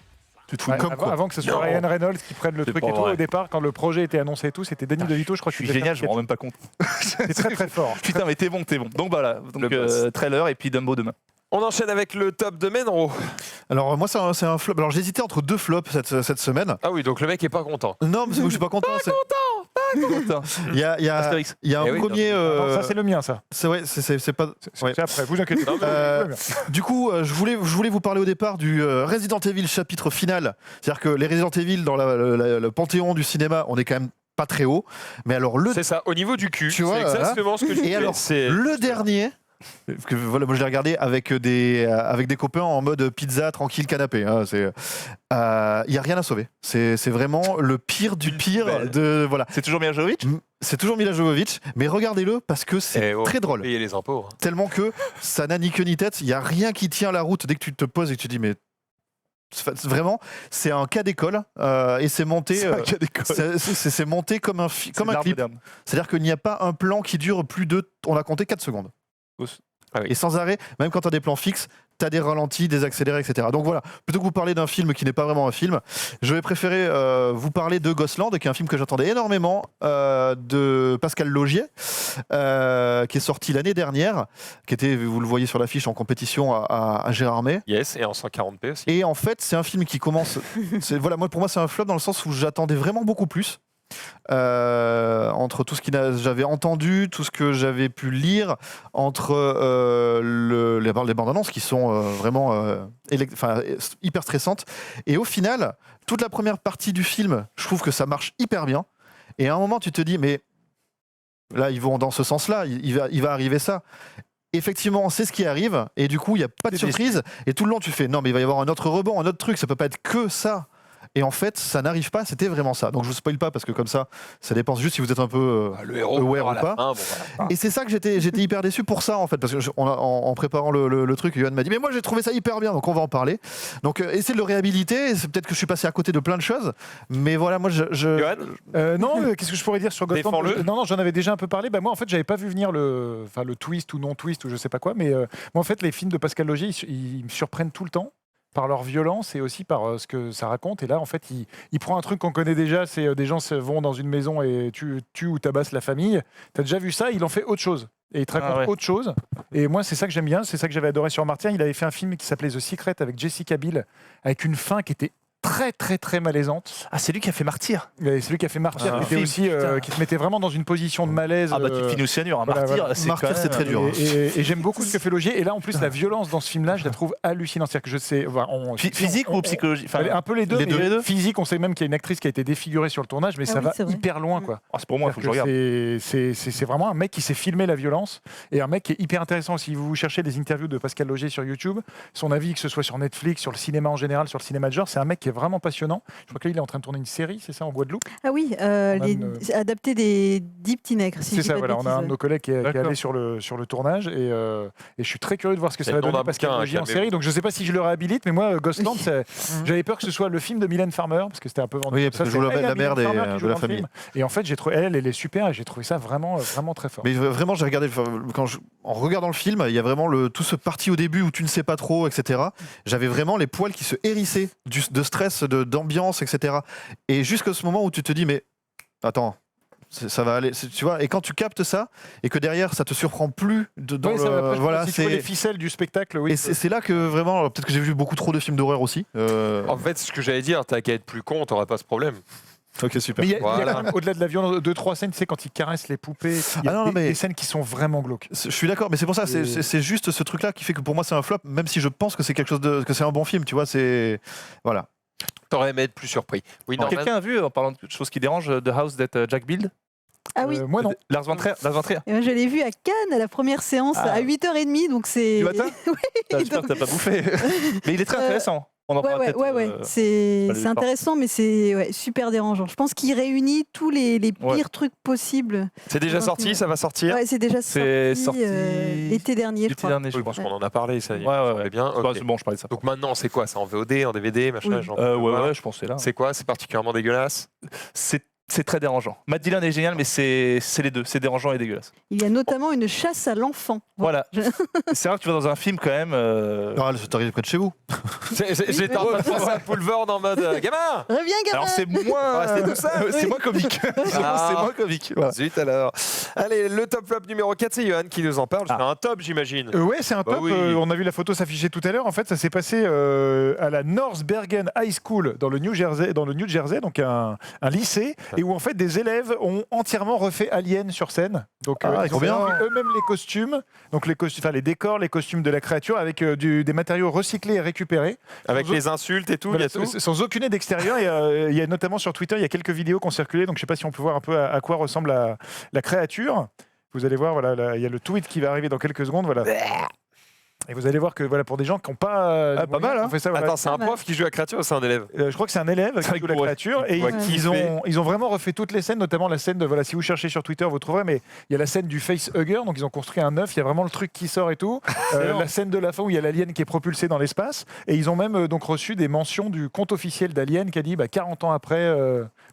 Avant que ce soit Ryan Reynolds qui prenne le truc et tout, au départ, quand le projet était annoncé et tout, c'était Danny DeVito, je crois que je suis génial, je me rends même pas compte. C'est très très fort. Putain, mais t'es bon. Donc voilà, trailer et puis Dumbo demain. On enchaîne avec le top de Menro. Alors moi c'est un flop. Alors j'hésitais entre deux flops cette semaine. Ah oui, donc le mec est pas content. Non, mais je suis pas content. Il y a un premier. Ça c'est le mien, ça. C'est pas. C'est après. Vous inquiétez pas. Du coup, je voulais vous parler au départ du Resident Evil chapitre final. C'est-à-dire que les Resident Evil dans le panthéon du cinéma, on est quand même pas très haut. Mais alors c'est ça. Au niveau du cul, c'est exactement ce que je. Et alors le dernier. Voilà, moi je l'ai regardé avec des copains en mode pizza tranquille canapé. Hein, y a rien à sauver. C'est vraiment le pire du pire voilà. C'est toujours Mila Jovovich. C'est toujours Mila Jovovich, mais regardez-le parce que c'est très drôle. Payer les impôts. Hein. Tellement que ça n'a ni queue ni tête. Il y a rien qui tient la route dès que tu te poses et que tu dis mais. Vraiment, c'est un cas d'école et c'est monté. C'est monté comme un clip. C'est-à-dire qu'il n'y a pas un plan qui dure plus de. On a compté 4 secondes. Ah oui. Et sans arrêt, même quand tu as des plans fixes, tu as des ralentis, des accélérés, etc. Donc voilà, plutôt que vous parler d'un film qui n'est pas vraiment un film, je vais préférer vous parler de Ghostland, qui est un film que j'attendais énormément, de Pascal Laugier, qui est sorti l'année dernière, qui était, vous le voyez sur l'affiche, en compétition à Gérardmer. Yes, et en 140p aussi. Et en fait, c'est un film qui commence... pour moi, c'est un flop dans le sens où j'attendais vraiment beaucoup plus. Entre tout ce que j'avais entendu, tout ce que j'avais pu lire, entre les bandes annonces qui sont vraiment hyper stressantes. Et au final, toute la première partie du film, je trouve que ça marche hyper bien. Et à un moment, tu te dis, mais là, ils vont dans ce sens-là, il va arriver ça. Effectivement, c'est ce qui arrive. Et du coup, il n'y a pas de surprise. Et tout le long, tu fais, non, mais il va y avoir un autre rebond, un autre truc. Ça peut pas être que ça. Et en fait, ça n'arrive pas, c'était vraiment ça. Donc je vous spoil pas parce que comme ça dépense juste si vous êtes un peu le héros aware ou pas. Et c'est ça que j'étais hyper déçu pour ça en fait, parce que en préparant le truc, Yoann m'a dit mais moi j'ai trouvé ça hyper bien, donc on va en parler. Donc essayer de le réhabiliter, c'est peut-être que je suis passé à côté de plein de choses, mais voilà, moi non, qu'est-ce que je pourrais dire sur Ghostland? Non, j'en avais déjà un peu parlé. Moi en fait, j'avais pas vu venir le twist ou non twist ou je sais pas quoi, mais moi en fait les films de Pascal Laugier, ils me surprennent tout le temps. Par leur violence et aussi par ce que ça raconte. Et là, en fait, il prend un truc qu'on connaît déjà, c'est des gens vont dans une maison et tuent ou tabassent la famille. T'as déjà vu ça, il en fait autre chose. Et il te raconte autre chose. Et moi, c'est ça que j'aime bien, c'est ça que j'avais adoré sur Martyr. Il avait fait un film qui s'appelait The Secret avec Jessica Biel, avec une fin qui était très très très malaisante. Ah, c'est lui qui a fait Martyr. Et c'est lui qui a fait Martyr, Ah, qui était film, aussi putain. qui te mettait vraiment dans une position de malaise. Ah bah tu finis au cyanure, hein. voilà, Martyr, voilà. c'est Martyr, quand même- c'est très dur. Et j'aime beaucoup ce que fait Laugier. Et là, en plus, la violence dans ce film-là, je la trouve hallucinante. C'est-à-dire que je sais, voilà, Physique ou psychologique? Enfin, un peu les deux. les mais deux. Physique, on sait même qu'il y a une actrice qui a été défigurée sur le tournage, mais Ah ça oui, va c'est vrai. hyper loin, quoi. Ah, c'est pour moi, il faut que je regarde. C'est vraiment un mec qui s'est filmé la violence et un mec qui est hyper intéressant. Si vous cherchez des interviews de Pascal Laugier sur YouTube, son avis, que ce soit sur Netflix, sur le cinéma en général, sur le cinéma de genre, c'est un mec qui est vraiment passionnant. Je crois qu'il est en train de tourner une série, c'est ça, en Guadeloupe. Ah oui, adapté des 10 petits nègres. Si C'est je dis ça, pas de voilà. On a un de bêtises. nos collègues qui est D'accord. allé sur le tournage et je suis très curieux de voir ce que ça C'est va le nom donner d'un Pascal bouquin, Laugier en calmez-vous. série. Donc je sais pas si je le réhabilite, mais moi, Ghostland, j'avais peur que ce soit le film de Mylène Farmer parce que c'était un peu vendu. Oui, comme parce ça, que c'est joue la Mylène mère Farmer de qui joue la dans le famille. film. Et en fait, j'ai trouvé elle est super et j'ai trouvé ça vraiment très fort. Mais vraiment, j'ai regardé, en regardant le film, il y a vraiment tout ce parti au début où tu ne sais pas trop, etc. J'avais vraiment les poils qui se hérissaient de stress, d'ambiance, etc. Et jusqu'à ce moment où tu te dis, mais attends, ça va aller, tu vois. Et quand tu captes ça et que derrière ça te surprend plus dans Oui, ça va presque- voilà, si tu vois les c'est ficelles du spectacle, oui. et c'est là que vraiment, alors, peut-être que j'ai vu beaucoup trop de films d'horreur aussi. En fait, ce que j'allais dire, t'as qu'à être plus con, t'auras pas ce problème. Ok, super. Mais il y a Voilà. quand même, au-delà de la violence, 2-3 scènes, tu sais, quand ils caressent les poupées, il y a Ah non, des, mais- des scènes qui sont vraiment glauques. Je suis d'accord, mais c'est pour ça, c'est juste ce truc-là qui fait que pour moi c'est un flop, même si je pense que c'est quelque chose que c'est un bon film, tu vois, c'est voilà. T'aurais aimé être plus surpris. Oui, Norman. Quelqu'un a vu, en parlant de choses qui dérangent, The House That Jack Build? Ah oui. Moi non. Lars von Trier. Et moi, je l'ai vu à Cannes à la première séance Ah. à 8h30, donc c'est. Du matin? Oui, J'espère que t'as pas bouffé. Mais il est très intéressant. On en parlera peut-être, ouais. C'est pas le intéressant, mais c'est super dérangeant. Je pense qu'il réunit tous les pires Ouais. trucs possibles. C'est déjà sorti, ça va sortir. Ouais, c'est déjà C'est sorti, sorti l'été dernier, je l'été crois. dernier, je Oui, crois. parce qu'on en a parlé, ça y est. Ouais. C'est bien. C'est pas- ok. Bon, je parlais de ça. Donc maintenant, c'est quoi? C'est en VOD, en DVD, machin Oui. genre, Ouais, voilà. je pense que c'est là. C'est quoi? C'est particulièrement dégueulasse? C'est très dérangeant. Matt Dillon est génial, mais c'est les deux. C'est dérangeant et dégueulasse. Il y a notamment une chasse à l'enfant. Voilà. C'est rare que tu vas dans un film quand même. Ah, c'est arrivé près de chez vous. J'étais en train de penser à Poulvord en mode gamin. Reviens, gamin. Alors c'est moins. Ah, c'était tout ça. C'est moins comique. Ah. C'est moins comique. Voilà. Zut alors. Allez, le top flop numéro 4, c'est Johan qui nous en parle. C'est un top, j'imagine. Ouais, c'est un Bah top. oui. On a vu la photo s'afficher tout à l'heure. En fait, ça s'est passé à la North Bergen High School dans le New Jersey, donc un lycée, et où en fait des élèves ont entièrement refait Alien sur scène. Donc ils ont trop bien. repris eux-mêmes les costumes, donc les décors, les costumes de la créature avec des matériaux recyclés et récupérés. Avec Sans- les insultes et tout, Voilà, il y a tout. sans aucune aide extérieure. Il y a notamment sur Twitter, il y a quelques vidéos qui ont circulé, donc je ne sais pas si on peut voir un peu à quoi ressemble la créature. Vous allez voir, voilà, il y a le tweet qui va arriver dans quelques secondes. Voilà. Et vous allez voir que voilà, pour des gens qui n'ont pas. les pas moyens, mal, hein. on fait ça, voilà. Attends, c'est un prof qui joue à créature ou c'est un élève? Je crois que c'est un élève qui joue la créature et Ouais, ils ont vraiment refait toutes les scènes, notamment la scène de voilà, si vous cherchez sur Twitter vous trouverez, mais il y a la scène du facehugger, donc ils ont construit un œuf, il y a vraiment le truc qui sort et tout. La scène de la fin où il y a l'alien qui est propulsé dans l'espace et ils ont même donc reçu des mentions du compte officiel d'Alien qui a dit 40 ans après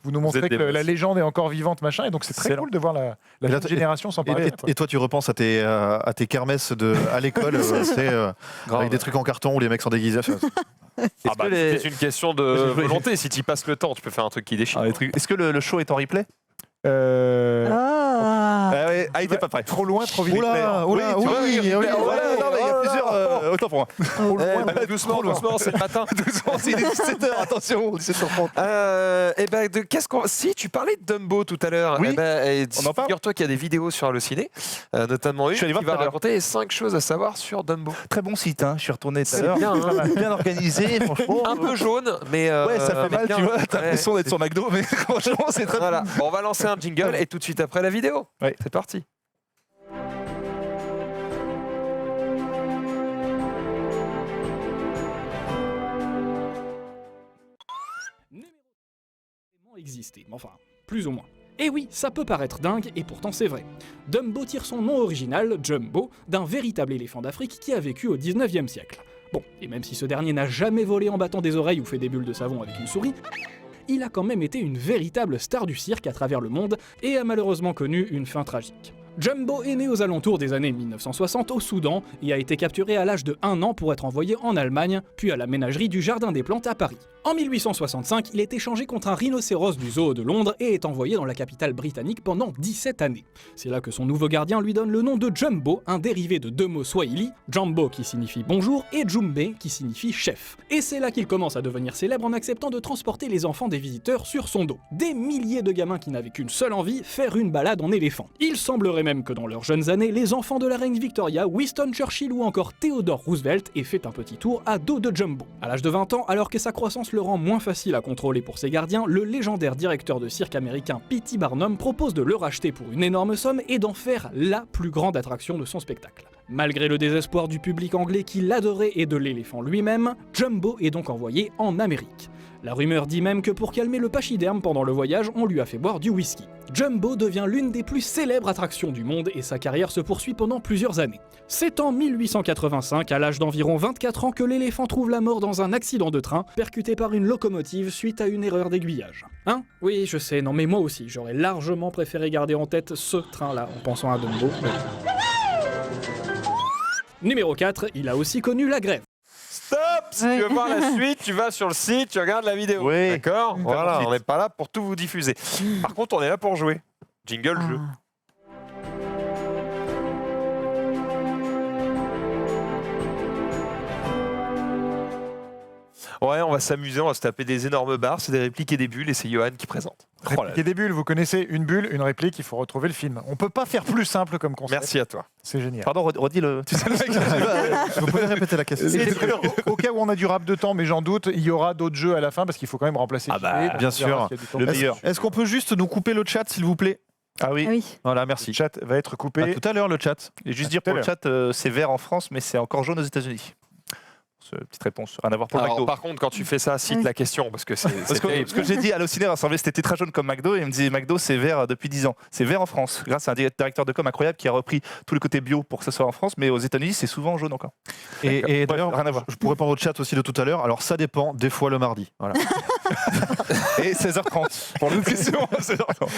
vous nous montrez êtes que des la boss. légende est encore vivante machin et donc c'est très Excellent. cool de voir la Et là, jeune génération s'en parler. quoi. Et toi, tu repenses à tes kermesses à l'école, avec des trucs en carton où les mecs sont déguisés. C'est une question de J'ai joué- volonté. Si tu passes le temps, tu peux faire un truc qui déchire. Ah, les trucs. Est-ce que le show est en replay? Ah. Ah, il était pas prêt. Trop loin, trop vite. Oula, Oui, tu vois, oui, il y a- oui, non, mais il y a plusieurs. Autant pour moi. Doucement, doucement, c'est le matin. Doucement, c'est 17h, attention, 17h30. Si tu parlais de Dumbo tout à l'heure, Oui. On en parle. figure-toi qu'il y a des vidéos sur Allociné, notamment une Je suis allé qui voir va tout à l'heure. raconter 5 choses à savoir sur Dumbo. Très bon site, hein. Je suis retourné tout à C'est l'heure. bien, hein. Bien organisé, franchement. Un peu jaune, mais Ouais, ça fait mais mal, bien. tu vois. T'as Ouais, l'impression d'être sur McDo, mais franchement, c'est très Voilà. Bon, on va lancer un jingle et tout de suite après la vidéo. Ouais. C'est parti. Exister, enfin, plus ou moins. Et oui, ça peut paraître dingue, et pourtant c'est vrai. Dumbo tire son nom original, Jumbo, d'un véritable éléphant d'Afrique qui a vécu au 19e siècle. Bon, et même si ce dernier n'a jamais volé en battant des oreilles ou fait des bulles de savon avec une souris, il a quand même été une véritable star du cirque à travers le monde et a malheureusement connu une fin tragique. Jumbo est né aux alentours des années 1960 au Soudan et a été capturé à l'âge de 1 an pour être envoyé en Allemagne, puis à la ménagerie du Jardin des Plantes à Paris. En 1865, il est échangé contre un rhinocéros du zoo de Londres et est envoyé dans la capitale britannique pendant 17 années. C'est là que son nouveau gardien lui donne le nom de Jumbo, un dérivé de 2 mots swahili, Jambo qui signifie bonjour et Jumbe qui signifie chef. Et c'est là qu'il commence à devenir célèbre en acceptant de transporter les enfants des visiteurs sur son dos. Des milliers de gamins qui n'avaient qu'une seule envie, faire une balade en éléphant. Il semblerait même que dans leurs jeunes années, les enfants de la reine Victoria, Winston Churchill ou encore Theodore Roosevelt aient fait un petit tour à dos de Jumbo. À l'âge de 20 ans, alors que sa croissance le rend moins facile à contrôler pour ses gardiens, le légendaire directeur de cirque américain P.T. Barnum propose de le racheter pour une énorme somme et d'en faire la plus grande attraction de son spectacle. Malgré le désespoir du public anglais qui l'adorait et de l'éléphant lui-même, Jumbo est donc envoyé en Amérique. La rumeur dit même que pour calmer le pachyderme pendant le voyage, on lui a fait boire du whisky. Jumbo devient l'une des plus célèbres attractions du monde et sa carrière se poursuit pendant plusieurs années. C'est en 1885, à l'âge d'environ 24 ans, que l'éléphant trouve la mort dans un accident de train, percuté par une locomotive suite à une erreur d'aiguillage. Hein? Oui, je sais, non mais moi aussi, j'aurais largement préféré garder en tête ce train-là en pensant à Dumbo. Numéro 4, il a aussi connu la grève. Stop! Si tu veux voir la suite, tu vas sur le site, tu regardes la vidéo. Oui. D'accord? Voilà, on n'est pas là pour tout vous diffuser. Par contre, on est là pour jouer. Jingle jeu. Ouais, on va s'amuser, on va se taper des énormes barres, c'est des répliques et des bulles et c'est Johan qui présente. Réplique et des bulles, vous connaissez une bulle, une réplique, il faut retrouver le film. On peut pas faire plus simple comme concept. Merci à toi. C'est génial. Pardon, redis le. Tu sais, le mec, Vous pouvez répéter la question. Au cas où on a du rap de temps, mais j'en doute, il y aura d'autres jeux à la fin parce qu'il faut quand même remplacer. Ah bah, JP, bien donc on verra sûr. s'il y a du temps. Le meilleur. Est-ce qu'on peut juste nous couper le chat, s'il vous plaît? Ah oui. Ah oui. Voilà, Le merci. chat va être coupé. À tout à l'heure, le chat. Et juste À dire tout à pour le chat, c'est vert en France, mais c'est encore jaune aux États-Unis. Petite réponse, rien à voir pour le Alors, McDo. par contre, quand tu fais ça, cite la question parce que c'est Parce que, terrible. ce que j'ai dit à Allociné rassemblé, c'était tétra jaune comme McDo, et il me dit McDo c'est vert depuis 10 ans. C'est vert en France, grâce à un directeur de com incroyable qui a repris tout le côté bio pour que ça soit en France, mais aux États-Unis c'est souvent jaune encore. Et d'ailleurs, rien à voir. je pourrais répondre au chat aussi de tout à l'heure. Alors, ça dépend, des fois le mardi. Voilà. Et 16h30 pour l'autre question. 16h30.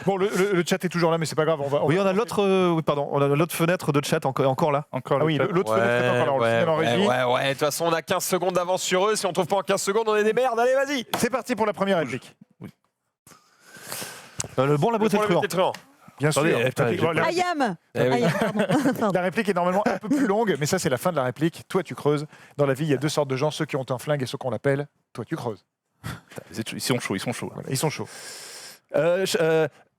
Bon, le chat est toujours là, mais c'est pas grave. Oui, on a l'autre on a l'autre fenêtre de chat encore là. Ah oui, l'autre fenêtre est encore là. On le signale en régie. Ouais, de toute façon, on a 15 secondes d'avance sur eux. Si on trouve pas en 15 secondes, on est des merdes. Allez, vas-y. C'est parti pour la première réplique. Le bon la beauté Pour de le truand. truand. Bien sûr. Ayam. Eh oui. Ayam, pardon. La réplique est normalement un peu plus longue, mais ça, c'est la fin de la réplique. Toi, tu creuses. Dans la vie, il y a 2 sortes de gens, ceux qui ont un flingue et ceux qu'on l'appelle. Toi, tu creuses. Ils sont chauds, ils sont chauds. Voilà, ils sont chauds.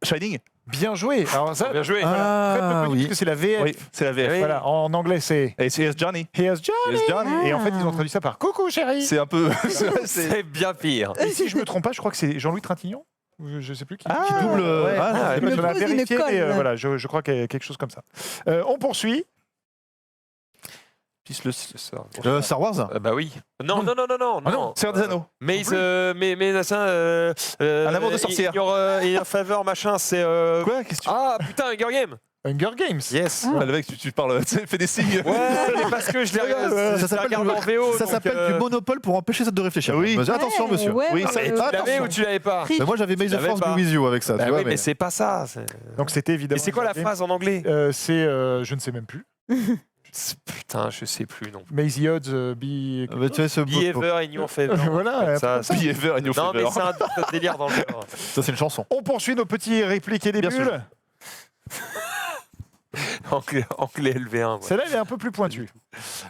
Shining. Bien joué. Alors ça, Bien joué. voilà. Faites-le Ah petit, oui. parce que c'est la VF. Oui, c'est la VF. Voilà, en anglais, c'est Et c'est Here's Johnny. Here's Johnny. Here's Johnny. Et en fait, ils ont traduit ça par Coucou, chérie. C'est un peu. C'est bien pire. Et si je me trompe pas, je crois que c'est Jean-Louis Trintignant. Ou je sais plus qui. Qui double. Ouais. Ah, Je vais Une la pause, une vérifier, mais colle. voilà, je crois qu'il y a quelque chose comme ça. On poursuit. Star Wars. Bah oui. Non. Ah non, Seigneur des Anneaux. Mais ça. Un amour de sorcière. Il y a un faveur, machin, c'est. Quoi? Qu'est-ce que tu. Ah putain, Hunger Games. Hunger Games. Yes. Ah, le mec, tu parles, tu fais des signes. Ouais, mais parce que je l'ai Ça s'appelle regardé en VO. ça s'appelle du monopole pour empêcher ça de réfléchir. Oui. Mais attention, monsieur. Ouais, Oui, bah, ça- Tu l'avais ou tu l'avais pas? Mais moi j'avais May the l'avais Force pas. be with you avec ça. Bah tu vois, oui, mais c'est pas ça. Donc c'était Et évidemment. c'est quoi la Hunger phrase en anglais? Games. C'est je ne sais même plus. Putain, je sais plus non. May the odds be. tu vois, ce Be ever in your favor. Voilà. Ça, Be ever in your non, mais favor. c'est un délire dans le genre. Ça c'est une chanson. On poursuit nos petits répliques et des Bien sûr. bulles. Anglais LV1. Ouais. Celle-là, elle est un peu plus pointue.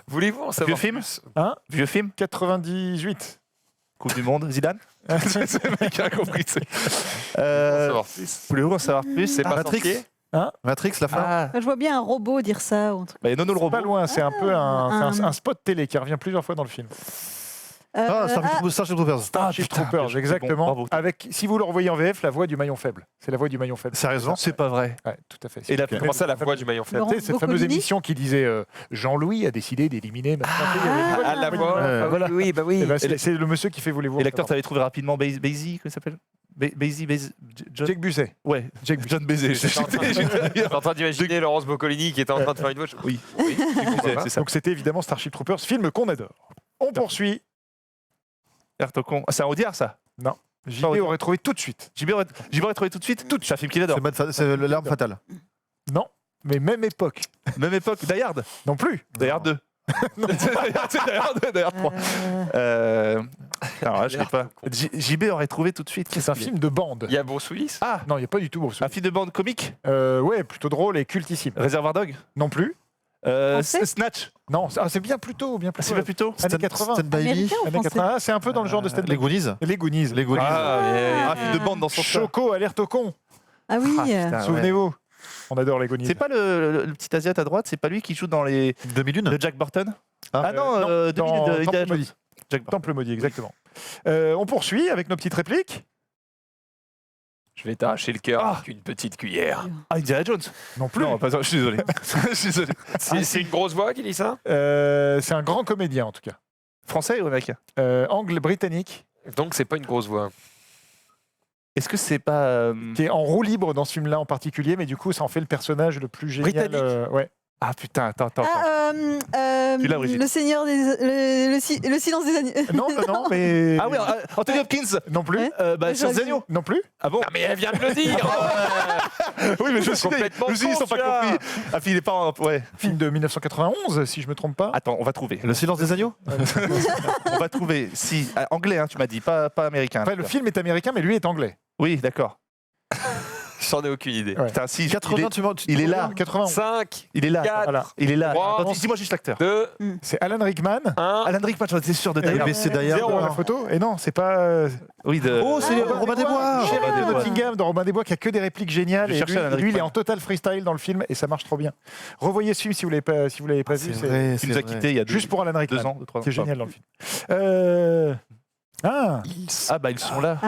Voulez-vous en savoir Vieux film plus? Hein Vieux film 98. Coupe du Monde, Zidane. C'est le mec qui a compris. Savoir plus. Voulez-vous en savoir plus? C'est pas Matrix. sorcier? Matrix, la fin. Ah, Je vois bien un robot dire ça. Ou un truc. bah, Nono le Pas robot. loin, c'est un peu un spot télé qui revient plusieurs fois dans le film. Starship Troopers. Starship putain, Troopers, c'est exactement. bon, bravo. Avec, si vous le revoyez en VF, la voix du maillon faible. C'est la voix du maillon faible. Sérieusement. C'est pas vrai. Ouais, tout à fait. Et la- Comment ça, la voix du maillon faible? Tu sais, cette fameuse Boccolini émission qui disait Jean-Louis a décidé d'éliminer. Ah, la voix. Voilà. Oui, bah oui. Eh ben, c'est le monsieur qui fait voulez-vous. Et l'acteur, t'avais trouvé rapidement Basie, comment il s'appelle Basie, John. Jake Busset. Ouais, Jake John Baiser. J'étais en train d'imaginer Laurence Boccolini qui était en train de faire une voix. Oui, c'est ça. Donc c'était évidemment Starship Troopers, film qu'on adore. On poursuit. Ertocon. C'est un Audiard, ça? JB aurait trouvé tout de suite. JB aurait trouvé tout de suite. C'est un film qu'il adore. C'est l'arme fatale. Non. Mais même époque. Même époque, Die Hard. Non plus. Die Hard 2. C'est Die Hard 3. Alors là, je sais pas. JB aurait trouvé tout de suite. C'est un film de bande. Il y a Bruce Willis. Ah non, il n'y a pas du tout Bruce Un Willis. film de bande comique. Ouais, plutôt drôle et cultissime. Réservoir Dog. Non plus. Snatch. Non, c'est bien plus tôt. Bien plus C'est pas plus tôt. Années 80. Stand by Me. Américain ou Années français 80. C'est un peu dans le genre de Stand By Les Me. Goonies. Les Goonies. Les Goonies. Un film de bande dans son style. Choco, alerte au con. Ah oui. Souvenez-vous. On adore les Goonies. C'est pas le petit Asiate à droite, c'est pas lui qui joue dans les 2001. de Jack Burton. Ah. Non, 2000 dans de Temple Indiana Jones. Maudit. Jack Burton. Temple maudit, exactement. On poursuit avec nos petites répliques. Je vais t'arracher le cœur avec une petite cuillère. Ah, Indiana Jones. Non plus. Non, pas ça, je suis désolé. Je suis désolé. C'est une grosse voix qui dit ça. C'est un grand comédien en tout cas. Français ou américain? Angle britannique. Donc c'est pas une grosse voix. Est-ce que c'est pas Qui est en roue libre dans ce film-là en particulier, mais du coup ça en fait le personnage le plus génial. Britannique. Ouais. Ah putain, attends. Tu l'as, Brigitte. le Seigneur des le silence des agneaux. Non, mais Ah oui, Anthony Hopkins. non plus. Sur des agneaux. Non plus. Ah bon? Ah mais elle vient de le dire. Oui, mais je suis complètement ils sont con, pas compris. Ah, puis il est pas en... Ouais. Film de 1991, si je me trompe pas. Attends, on va trouver. Le silence des agneaux. On va trouver. Si anglais, hein, tu m'as dit, pas américain. Enfin, le film est américain, mais lui est anglais. Oui, d'accord. J'en ai aucune idée. Ouais. Putain, si 80, il est là. 91. 5, Il est là. 4, Voilà. Il est là. Trois. Attends, dis-moi juste l'acteur. 2, C'est Alan Rickman. 1. Alan Rickman, j'en étais sûr de Et Die Hard. mais c'est Die Hard. Zéro, la photo. Et non, c'est pas. Oui, de. Oh, c'est Robin des Bois. Sheriff Robin des de Bois. Nottingham dans Robin des Bois qui a que des répliques géniales. Je Et cherchais Alan lui, il est Rickman. en total freestyle dans le film et ça marche trop bien. Revoyez ce film si vous l'avez pas, si vous l'avez pas vu. C'est vrai, Il c'est nous a vrai. quittés il y a Juste pour Alan Rickman. 2 ans, 3 ans. C'est génial dans le film. Ah, Ah bah ils sont là.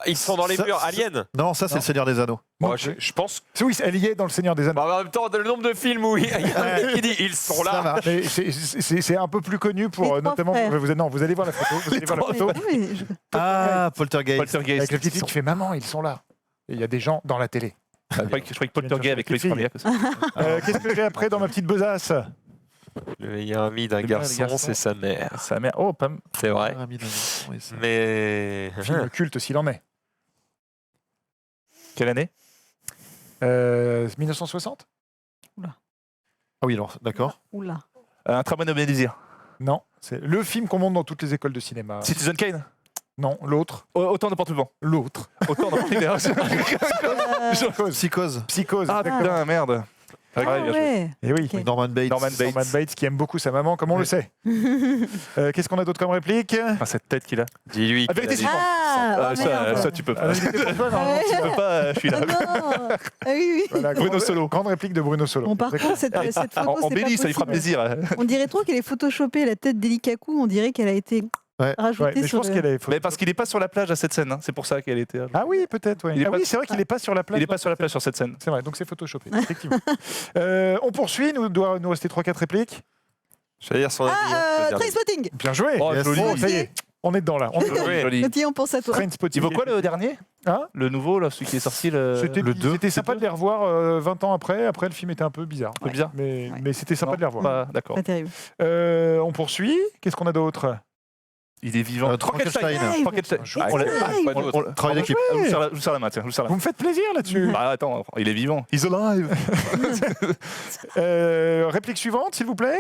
Ils sont dans les Ça, murs. ça- Alien. Non, ça c'est le Seigneur des Anneaux. Moi, je pense. oui, elle y est dans Le Seigneur des Anneaux. Bah, en même temps, le nombre de films où il y a un mec qui dit ils sont Ça là. marche. Mais c'est un peu plus connu pour Les trois notamment. frères. Vous allez voir la photo. Vous allez voir la photo. Ah, Poltergeist. Poltergeist. Avec le petit fille qui fait maman, ils sont là. Et il y a des gens dans la télé. Je croyais que Poltergeist avec Loïs Carmillac aussi. Qu'est-ce que j'ai après dans ma petite besace? Le meilleur ami d'un garçon, c'est sa mère. Sa mère. Oh, pas. C'est vrai. Ami d'un garçon, oui, ça. Mais. Film culte s'il en est. Quelle année? 1960? Ah oui, alors, d'accord. Oula. Un très bon homme désir. Non, c'est le film qu'on monte dans toutes les écoles de cinéma. Citizen Kane. Non, l'autre. Autant n'importe où. L'autre. Autant n'importe où. Psychose. Psychose. Ah exactement. putain, merde. Ah Ouais, bien joué. ouais. Et oui. Ok. Norman Bates. Norman Bates. Norman Bates qui aime beaucoup sa maman, comme on le sait. Qu'est-ce qu'on a d'autre comme réplique? Ah, cette tête qu'il a. Dis-lui. Ah, vérité, qu'il a si. dit- Ah, oh, merde. Ça, tu peux pas. Ah, c'était pour toi, non Ah ouais. Tu peux pas, je suis là. Ah non. Ah oui, oui. Voilà, Bruno grande- Solo. Grande réplique de Bruno Solo. Bon, par contre, cette photo, En c'est Béni, pas ça lui fera possible. plaisir. On dirait trop qu'elle est photoshopée, la tête d'Elikaku, on dirait qu'elle a été Ouais. rajoutée Ouais, mais je sur pense le... qu'elle est. Mais parce qu'il est pas sur la plage à cette scène, hein. C'est pour ça qu'elle était. Ah oui, peut-être. Ouais. Il est Ah pas- oui, c'est vrai qu'il n'est pas sur la plage. Il est pas sur la plage sur cette scène. C'est vrai, donc c'est photoshopé, effectivement. On poursuit, nous doit nous rester 3-4 répliques. Je vais dire son avis. Trainspotting. Bien joué. Oh, Yes. joli. Oh, ça y est, on est dedans là. On est dedans. Oui. Quand on pense à toi. Trainspotting. Il vaut quoi le dernier? Hein? Le nouveau, là, celui qui est sorti C'était le 2. C'était sympa de les revoir 20 ans après. Après, le film était un peu bizarre. peu bizarre. Mais c'était sympa de les revoir. Pas- D'accord. Pas terrible. On poursuit. Qu'est-ce qu'on a d'autre? Il est vivant. Frankenstein. Frankenstein. Ah, On l'a- ouais. on- on- Travail d'équipe. Je vous serre la main, tiens. Je vous serre la Vous main. me faites plaisir là-dessus. Bah attends, il est vivant. He's alive. Réplique suivante, s'il vous plaît.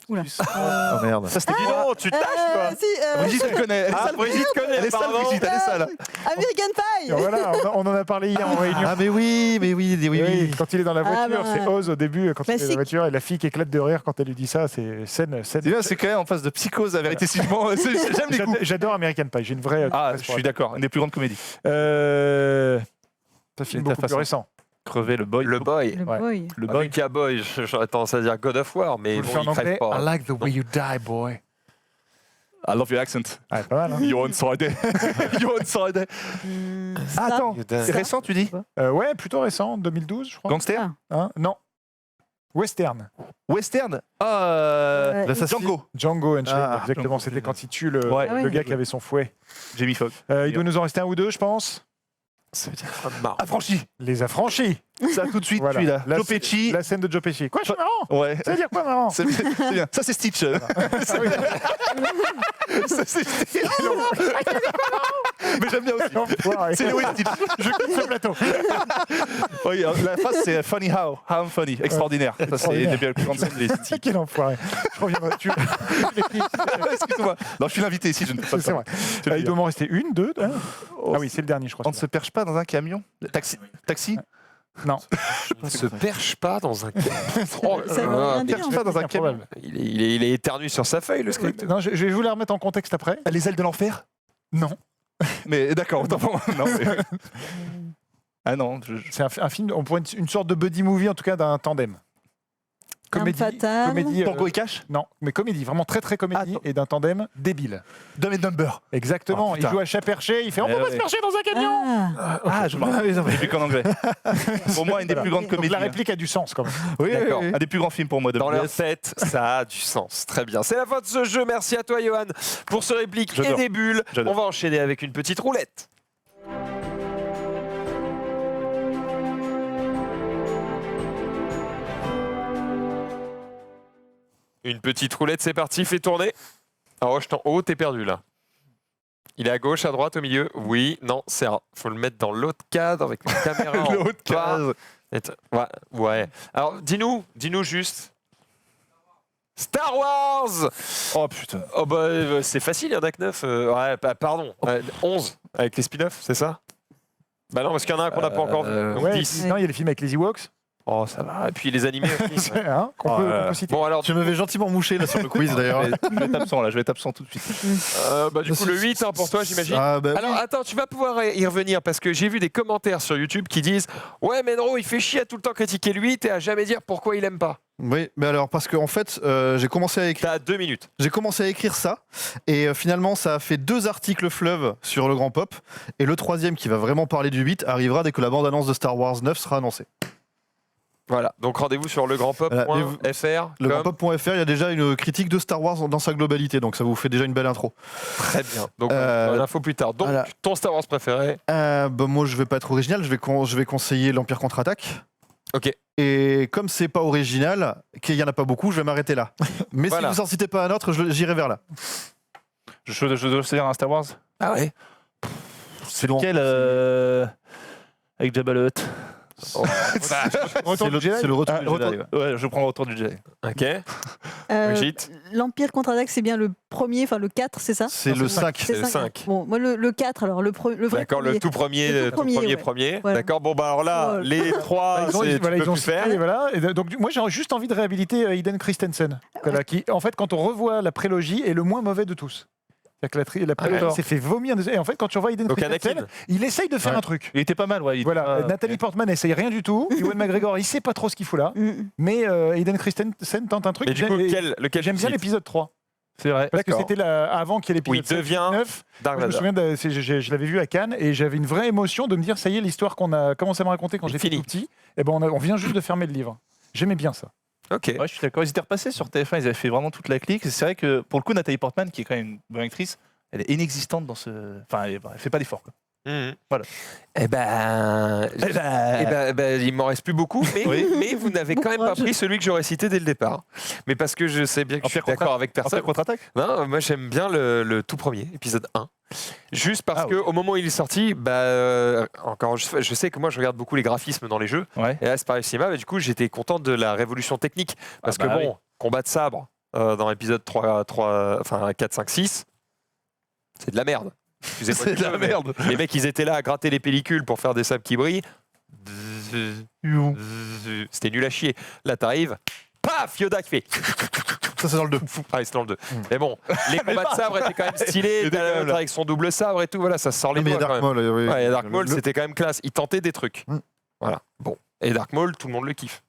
Oula. Oh merde. Ça c'était vivant. Tu tâches quoi. Si, Brigitte, tu connais. Elle est Ah, sale, Brigitte connaît, Elle est sale, pardon. Brigitte. Elle est sale. American Pie. Et voilà, on en a parlé hier en réunion. Ah mais oui, Et oui, quand il est dans la Ah, voiture, bah, c'est Oz au début, quand il est dans la classique. voiture, et la fille qui éclate de rire quand elle lui dit ça, c'est scène. C'est bien, c'est quand même en face de Psychose, à vérité, si j'aime les coups. J'adore American Pie, j'ai une vraie. Ah, je suis d'accord, une des plus grandes comédies. C'est un film ta beaucoup plus façon. récent. Crever le boy. Le boy. Le Ouais. boy. Le Boy Boy, j'aurais tendance à dire God of War, mais Vous le bon, faites en il anglais. crève pas. I like the way you die, boy. I love your accent. Ah, pas mal, hein. You're inside. You're inside. Ah, attends, c'est récent, tu dis? Ouais, plutôt récent, 2012, je crois. Gangster? Hein Non. Western. Western? Ouais. L'assassin. Django. Django Unchained, Ah, exactement. Django, C'était quand il tue le, Ouais. Ah ouais. le gars qui avait son fouet. Jamie Foxx. Il doit nous en rester un ou deux, je pense. Ça veut dire marrant. Affranchi. Les affranchis. Ça tout de suite, Voilà. celui-là. La- Joe Pesci. La scène de Joe Pesci. Quoi, je suis marrant? Ouais. Ça veut dire quoi, marrant? C'est bien. Ça, c'est Stitch. Ça, c'est Stitch. Mais j'aime bien aussi. C'est le Stitch. Je quitte ce plateau. Oui, la phrase c'est funny how I'm funny, extraordinaire. Ça c'est les plus grandes scènes des Stitch. Quel enfoiré. Je reviendrai. Excuse-moi. Non, je suis l'invité ici, je ne peux pas. C'est vrai. Il doit m'en rester une, deux. Ah oui, c'est le dernier, je crois. On ne se perche pas dans un camion. Taxi. Non. On ne se perche pas dans un camion. Il est éternu sur sa feuille, le script. Non, je vais vous la remettre en contexte après. Les ailes de l'enfer? Non. Mais d'accord, autant pour moi. Non, mais... Ah non. C'est un film, on pourrait une sorte de buddy movie, en tout cas d'un tandem. Comédie. Tango et Cash? Non, mais comédie, vraiment très très comédie et d'un tandem débile. Dumb and Dumber. Exactement, Oh, il joue à chat perché, il fait on peut pas se percher dans un camion. Je m'en plus qu'en anglais. Pour moi, une des plus grandes comédies. La réplique a du sens quand même. Oui, d'accord. Un des plus grands films pour moi. Dans leur tête, ça a du sens. Très bien. C'est la fin de ce jeu. Merci à toi, Johan, pour ce réplique et des bulles. On va enchaîner avec une petite roulette. Une petite roulette, c'est parti, fais tourner. Alors, je t'en haut, t'es perdu là. Il est à gauche, à droite, au milieu? Oui, non, c'est un. Faut le mettre dans l'autre cadre avec la caméra en L'autre cadre. Ouais. Alors, dis-nous juste. Star Wars! Oh putain. Oh bah, c'est facile, il y en a que 9. Pardon. 11 avec les spin-offs, c'est ça? Bah non, parce qu'il y en a un qu'on n'a pas encore vu. Donc 10. Non, il y a les films avec les Ewoks. Oh, ça va. Et puis les animés aussi. Hein, qu'on peut citer. Bon, alors, Tu m'avais gentiment mouché là sur le quiz d'ailleurs. Je vais être absent là, je vais être absent tout de suite. du coup, le 8 pour toi, j'imagine. Ah, bah, Alors, attends, tu vas pouvoir y revenir parce que j'ai vu des commentaires sur YouTube qui disent ouais, Menro, il fait chier à tout le temps critiquer le 8 et à jamais dire pourquoi il aime pas. Oui, mais alors parce qu'en fait, j'ai commencé à écrire. T'as 2 minutes. J'ai commencé à écrire ça et finalement ça a fait 2 articles fleuve sur le Grand Pop et le 3e qui va vraiment parler du 8 arrivera dès que la bande-annonce de Star Wars 9 sera annoncée. Voilà, donc rendez-vous sur legrandpop.fr. Legrandpop.fr, il y a déjà une critique de Star Wars dans sa globalité, donc ça vous fait déjà une belle intro. Très bien. Donc l'info plus tard. Donc ton Star Wars préféré? Moi je vais pas être original, je vais conseiller l'Empire contre-attaque. Ok. Et comme c'est pas original, qu'il y en a pas beaucoup, je vais m'arrêter là. Mais si vous en citez pas un autre, j'irai vers là. Je dois choisir un Star Wars? Ah ouais. C'est lequel avec Jabba le Hutt? Retour du Jedi. C'est le retour du Jedi. Ouais, je prends le retour du Jedi. Ok. Brigitte. L'Empire contre-attaque, c'est bien le premier, enfin le 4, c'est ça? C'est le 5. C'est le 5. Bon, moi le 4, alors le vrai. D'accord, le tout premier. Ouais. Voilà. D'accord, bon bah alors là, les 3, ils ont faire. Et voilà. Et donc moi j'ai juste envie de réhabiliter Hayden Christensen, qui en fait quand on revoit la prélogie est le moins mauvais de tous. C'est-à-dire que la prélogie s'est fait vomir. Et en fait, quand tu revois Hayden Christensen, il essaye de faire un truc. Il était pas mal, ouais. Nathalie Portman essaye rien du tout. Ewan McGregor, il sait pas trop ce qu'il fout là. Mais Hayden Christensen tente un truc. Et du coup, lequel j'aime bien l'épisode 3. C'est vrai. Parce que c'était avant qu'il y ait l'épisode 7, devient 9. Dark Je me souviens, je l'avais vu à Cannes et j'avais une vraie émotion de me dire ça y est, l'histoire qu'on a commencé à me raconter quand j'étais tout petit, et ben on vient juste de fermer le livre. J'aimais bien ça. Ok. Ouais, je suis d'accord. Ils étaient repassés sur TF1, ils avaient fait vraiment toute la clique. C'est vrai que pour le coup, Nathalie Portman, qui est quand même une bonne actrice, elle est inexistante dans ce. Enfin, elle fait pas d'effort. Voilà. Il m'en reste plus beaucoup, mais vous n'avez quand même pas pris celui que j'aurais cité dès le départ. Mais parce que je sais bien que je suis d'accord avec personne. Empire contre-attaque. Non, moi j'aime bien le tout premier, épisode 1. Juste parce que au moment où il est sorti, encore, je sais que moi je regarde beaucoup les graphismes dans les jeux. Ouais. Et là c'est pareil au cinéma, du coup j'étais content de la révolution technique. Parce que combat de sabre dans l'épisode 4, 5, 6, c'est de la merde. C'est de la merde. Les mecs, ils étaient là à gratter les pellicules pour faire des sabres qui brillent. C'était nul à chier. Là, t'arrives, paf, Yoda qui fait. Ça, c'est dans le 2. Ah, c'est dans le 2. Mais bon, les combats de sabre étaient quand même stylés. Avec son double sabre et tout, voilà, ça sort les doigts. Dark Maul, oui. Ouais, Dark Maul, c'était quand même classe. Il tentait des trucs. Voilà. Bon. Et Dark Maul, tout le monde le kiffe.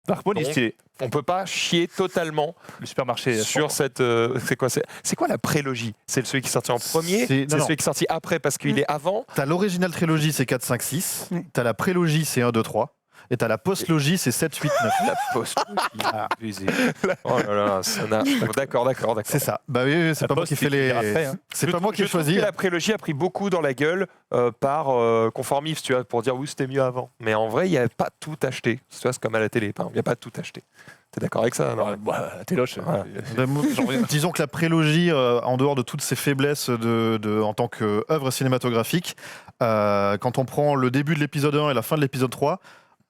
Dark Maul, il est stylé. On peut pas chier totalement le supermarché sur cette. C'est quoi la prélogie? C'est celui qui est sorti en premier? C'est celui qui est sorti après parce qu'il est avant? T'as l'original trilogie, c'est 4, 5, 6. T'as la prélogie, c'est 1, 2, 3. Et t'as la post-logie, c'est 7, 8, 9. La post-logie. Oh là là, ça n'a... D'accord. C'est ça. Bah oui, c'est pas moi qui fais les. C'est pas moi qui ai choisi. La prélogie a pris beaucoup dans la gueule par conformisme, tu vois, pour dire oui, c'était mieux avant. Mais en vrai, il n'y avait pas tout acheté. Tu vois, c'est comme à la télé, il n'y a pas tout acheté. T'es d'accord avec ça? La téloche. Disons que la prélogie, en dehors de toutes ses faiblesses en tant qu'œuvre cinématographique, quand on prend le début de l'épisode 1 et la fin de l'épisode 3,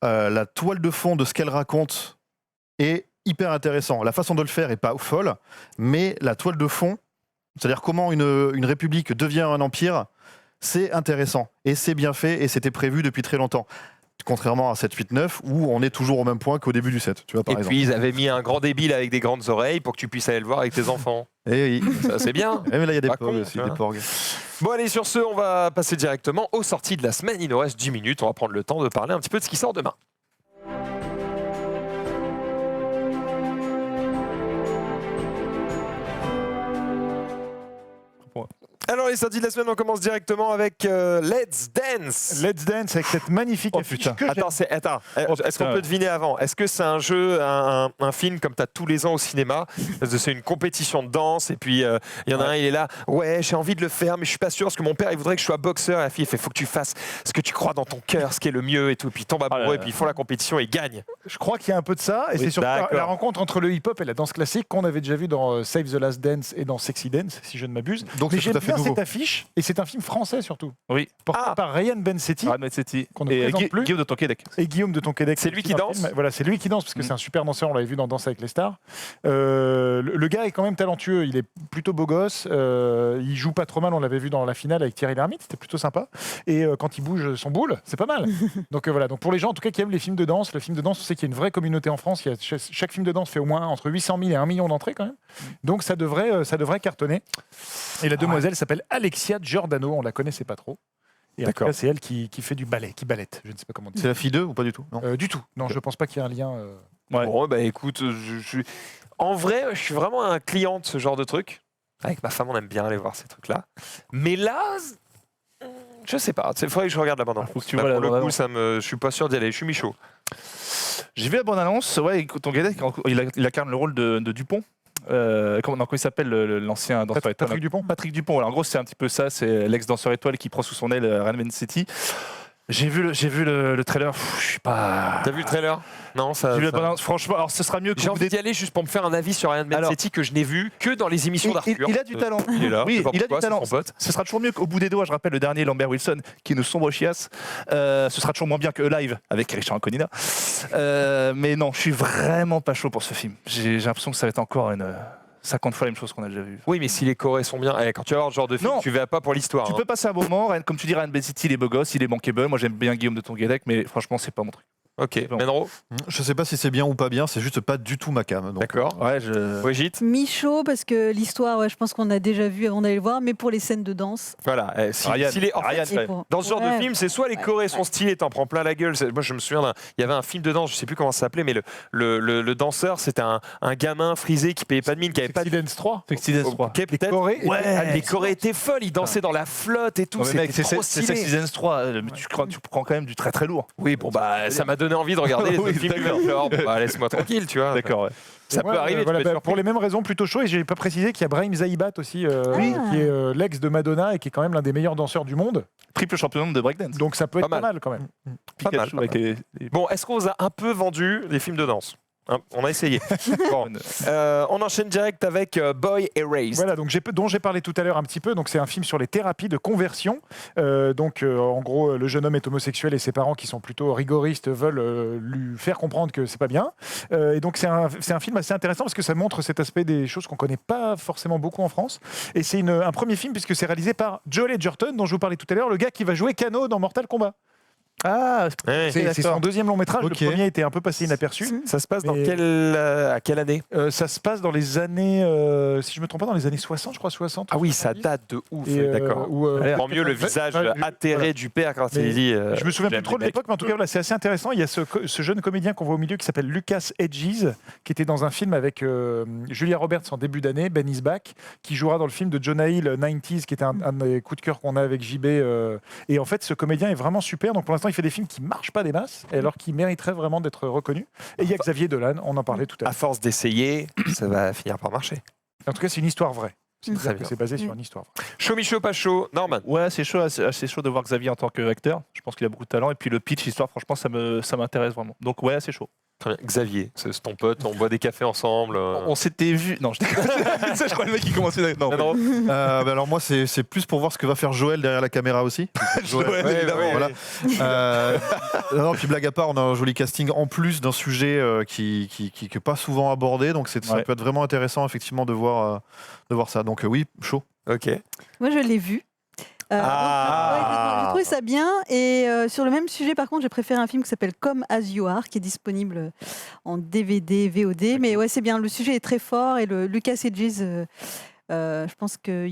la toile de fond de ce qu'elle raconte est hyper intéressant. La façon de le faire est pas folle, mais la toile de fond, c'est-à-dire comment une république devient un empire, c'est intéressant. Et c'est bien fait, et c'était prévu depuis très longtemps. Contrairement à 7, 8, 9, où on est toujours au même point qu'au début du 7, tu vois, par exemple. Puis ils avaient mis un grand débile avec des grandes oreilles pour que tu puisses aller le voir avec tes enfants. Et oui. Ça, c'est bien. Mais là, il y a des Pas porgs con, aussi, hein. des porgs. Bon, allez, sur ce, on va passer directement aux sorties de la semaine. Il nous reste 10 minutes. On va prendre le temps de parler un petit peu de ce qui sort demain. Alors, les sorties de la semaine, on commence directement avec Let's Dance. Let's Dance avec cette magnifique affiche. Attends, est-ce qu'on peut deviner avant? Est-ce que c'est un jeu, un film comme tu as tous les ans au cinéma? C'est une compétition de danse et puis il y en a un, il est là, ouais, j'ai envie de le faire, mais je suis pas sûr parce que mon père il voudrait que je sois boxeur. Et la fille, il fait, faut que tu fasses ce que tu crois dans ton cœur, ce qui est le mieux et tout. Et puis il tombe amoureux et puis ils font la compétition et ils gagnent. Je crois qu'il y a un peu de ça et c'est surtout la rencontre entre le hip-hop et la danse classique qu'on avait déjà vu dans Save the Last Dance et dans Sexy Dance, si je ne m'abuse. Donc mais c'est tout à fait j'aime bien nouveau. cette affiche et c'est un film français surtout. Oui. Porté par Ryan Bensetti. Qu'on ne présente plus. Guillaume de Tonquédec. Et Guillaume de Tonquédec. C'est lui qui danse. Voilà, c'est lui qui danse parce que c'est un super danseur. On l'avait vu dans Danse avec les stars. Le gars est quand même talentueux. Il est plutôt beau gosse. Il joue pas trop mal. On l'avait vu dans la finale avec Thierry Lhermitte. C'était plutôt sympa. Et quand il bouge son boule, c'est pas mal. Donc voilà. Donc pour les gens en tout cas qui aiment les films de danse, le film de danse, on sait qu'il y a une vraie communauté en France. Chaque film de danse fait au moins entre 800 000 et 1 million d'entrées quand même. Donc ça devrait cartonner. Et la demoiselle s'appelle Alexia Giordano. On la connaissait pas trop. Et en tout cas, c'est elle qui fait du ballet, qui ballette. Je ne sais pas comment dire. C'est la fille d'eux ou pas du tout? Non. Du tout. Non, je pense pas qu'il y ait un lien. Ouais. Bon, bah écoute, en vrai, je suis vraiment un client de ce genre de truc. Avec ma femme, on aime bien aller voir ces trucs-là. Mais là, je sais pas. Il faudrait que je regarde la bande-annonce. Faut que tu vois la pour le coup, bande-annonce. je suis pas sûr d'y aller. Je suis mi-chaud. J'ai vu la bande-annonce. Ouais, Tonquédec, il incarne le rôle de Dupont. Comment il s'appelle l'ancien danseur étoile? Patrick Dupont. Patrick Dupont. Alors, en gros, c'est un petit peu ça. C'est l'ex-danseur étoile qui prend sous son aile Ryan Bensetti. J'ai vu le trailer. Je suis pas. T'as vu le trailer? Non, ça. J'ai vu la bande-annonce. Franchement, alors ce sera mieux que j'ai envie d'y aller juste pour me faire un avis sur Ryan Bensetti que je n'ai vu que dans les émissions d'Arthur. Il a du talent. Il est là. Oui, il a pourquoi, du talent. c'est son pote. Ce sera toujours mieux qu'au bout des doigts. Je rappelle le dernier Lambert Wilson, qui est une sombre chiasse. Ce sera toujours moins bien que Live avec Richard Anconina. Mais non, je suis vraiment pas chaud pour ce film. J'ai l'impression que ça va être encore une 50 fois la même chose qu'on a déjà vu. Oui, mais si les Corées sont bien, quand tu vas voir ce genre de film, tu vas pas pour l'histoire. Tu peux passer un moment. Comme tu dis, Ryan Bensetti, il est beau gosse, il est bankable. Moi, j'aime bien Guillaume de Tonquédec, mais franchement, c'est pas mon truc. Ok, Menro. Je sais pas si c'est bien ou pas bien, c'est juste pas du tout ma cam. D'accord. Ouais, Brigitte. Mi-chaud parce que l'histoire, je pense qu'on a déjà vu avant d'aller le voir, mais pour les scènes de danse. Voilà. Dans ce genre de film, c'est soit les Corées sont stylés, t'en prends plein la gueule. Moi, je me souviens, il y avait un film de danse, je sais plus comment ça s'appelait, mais le danseur, c'était un gamin frisé qui payait pas de mine, qui avait pas de. Dance 3. Sexy Dance 3. Les Corées étaient folles, ils dansaient dans la flotte et tout. C'est stylé. Sexy Dance 3. Mais tu prends quand même du très très lourd. Oui, bon, bah, ça m'a donné envie de regarder les films. Laisse-moi tranquille, tu vois. D'accord, ouais. Ça peut arriver. Pour les mêmes raisons, plutôt chaud. Et j'ai pas précisé qu'il y a Brahim Zaïbat aussi, qui est l'ex de Madonna et qui est quand même l'un des meilleurs danseurs du monde. Triple champion de breakdance. Donc ça peut être pas mal quand même. Pikachu avec les... Bon, est-ce qu'on vous a un peu vendu des films de danse? On a essayé. Bon. On enchaîne direct avec Boy Erased. Voilà, donc dont j'ai parlé tout à l'heure un petit peu. Donc c'est un film sur les thérapies de conversion. En gros, le jeune homme est homosexuel et ses parents, qui sont plutôt rigoristes, veulent lui faire comprendre que c'est pas bien. Et donc c'est un film assez intéressant parce que ça montre cet aspect des choses qu'on connaît pas forcément beaucoup en France. Et c'est un premier film puisque c'est réalisé par Joel Edgerton, dont je vous parlais tout à l'heure, le gars qui va jouer Kano dans Mortal Kombat. Ah, c'est son deuxième long métrage. Okay. Le premier était un peu passé inaperçu. Ça se passe dans à quelle année? Ça se passe dans les années, si je me trompe pas, dans les années 60, je crois, 60. Ah oui, ça date de ouf. D'accord. Tant mieux le visage atterré du père quand il dit. Je me souviens plus trop de l'époque, mais en tout cas, c'est assez intéressant. Il y a ce jeune comédien qu'on voit au milieu qui s'appelle Lucas Hedges, qui était dans un film avec Julia Roberts en début d'année, Ben Is Back, qui jouera dans le film de Jonah Hill 90s, qui était un des coups de cœur qu'on a avec JB. Et en fait, ce comédien est vraiment super. Donc pour l'instant, il fait des films qui marchent pas des masses, et alors qu'il mériterait vraiment d'être reconnu. Et il y a Xavier Dolan, on en parlait tout à l'heure. À force d'essayer, ça va finir par marcher. En tout cas, c'est une histoire vraie. Très bien. C'est basé sur une histoire. Chaud, mi-chaud, pas chaud. Norman. Ouais, c'est chaud, assez chaud de voir Xavier en tant qu'acteur. Je pense qu'il a beaucoup de talent. Et puis le pitch, l'histoire, franchement, ça m'intéresse vraiment. Donc ouais, c'est chaud. Très bien. Xavier, c'est ton pote, on boit des cafés ensemble. On s'était vu. Non, je déconne. Ça, je crois le mec qui commençait. Non, alors moi, c'est plus pour voir ce que va faire Joël derrière la caméra aussi. Joël, évidemment. Voilà. Non, puis blague à part, on a un joli casting en plus d'un sujet qui est pas souvent abordé. Donc ça peut être vraiment intéressant effectivement de voir ça. Donc oui, chaud. Ok. Moi, je l'ai vu. J'ai trouvé ça bien. Et sur le même sujet, par contre, j'ai préféré un film qui s'appelle Come As You Are, qui est disponible en DVD, VOD. Mais ouais, c'est bien. Le sujet est très fort et le Lucas Hedges, je pense que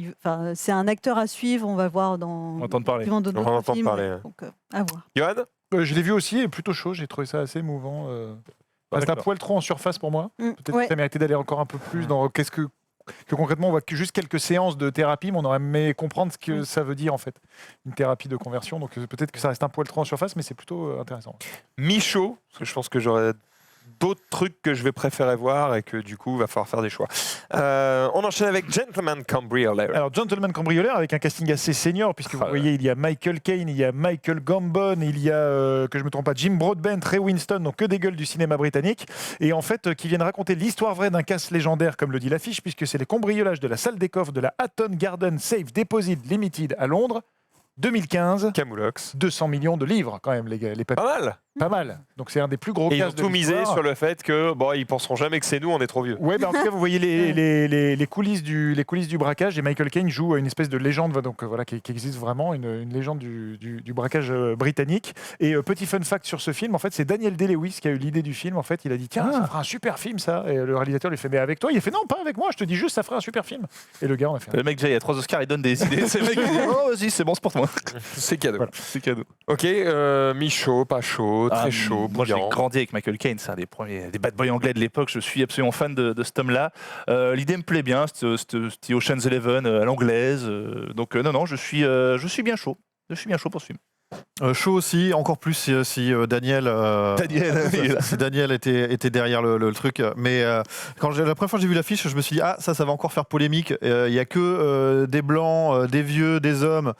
c'est un acteur à suivre. On va voir dans. On va entendre parler. On va entendre parler. Donc, à voir. Johan, je l'ai vu aussi, et plutôt chaud. J'ai trouvé ça assez émouvant. C'est un poil trop en surface pour moi. Peut-être que ça méritait d'aller encore un peu plus dans que concrètement, on voit que juste quelques séances de thérapie, mais on aurait aimé comprendre ce que ça veut dire en fait, une thérapie de conversion. Donc peut-être que ça reste un poil trop en surface, mais c'est plutôt intéressant. mi-chaud, parce que je pense que j'aurais d'autres trucs que je vais préférer voir et que du coup, il va falloir faire des choix. On enchaîne avec Gentleman Cambriolaire. Alors, Gentleman Cambriolaire avec un casting assez senior, puisque vous voyez, il y a Michael Caine, il y a Michael Gambon, il y a, que je me trompe pas, Jim Broadbent, Ray Winston, donc que des gueules du cinéma britannique, et en fait, qui viennent raconter l'histoire vraie d'un casse légendaire, comme le dit l'affiche, puisque c'est les cambriolages de la salle des coffres de la Hatton Garden Safe Deposit Limited à Londres, 2015. Camoulox. 200 millions de livres, quand même, les papiers. Pas mal. Pas mal. Donc c'est un des plus gros et cas. Ils ont tout misé sur le fait que ils penseront jamais que c'est nous, on est trop vieux. Ouais, en tout cas, vous voyez les coulisses du braquage, et Michael Caine joue une espèce de légende, donc voilà, qui existe vraiment, une légende du braquage britannique. Et petit fun fact sur ce film, en fait, c'est Daniel Day-Lewis qui a eu l'idée du film. En fait, il a dit tiens, ça fera un super film, ça. Et le réalisateur lui fait mais avec toi. Il a fait non, pas avec moi. Je te dis juste, ça fera un super film. Et le gars, on a fait. Le mec, déjà, il y a 3 Oscars, il donne des idées. C'est le mec qui dit oh vas-y, c'est bon, c'est pour moi. C'est cadeau. Voilà. C'est cadeau. Ok, mi-chaud, pas chaud, très chaud. Moi, j'ai grandi avec Michael Caine, c'est un des premiers, des bad boys anglais de l'époque. Je suis absolument fan de cet homme-là. L'idée me plaît bien, c'était Ocean's 11 à l'anglaise. Donc non, je suis bien chaud. Je suis bien chaud pour ce film. Chaud aussi, encore plus si Daniel, si Daniel était derrière le truc. Mais la première fois que j'ai vu l'affiche, je me suis dit ça va encore faire polémique. Il y a que des blancs, des vieux, des hommes.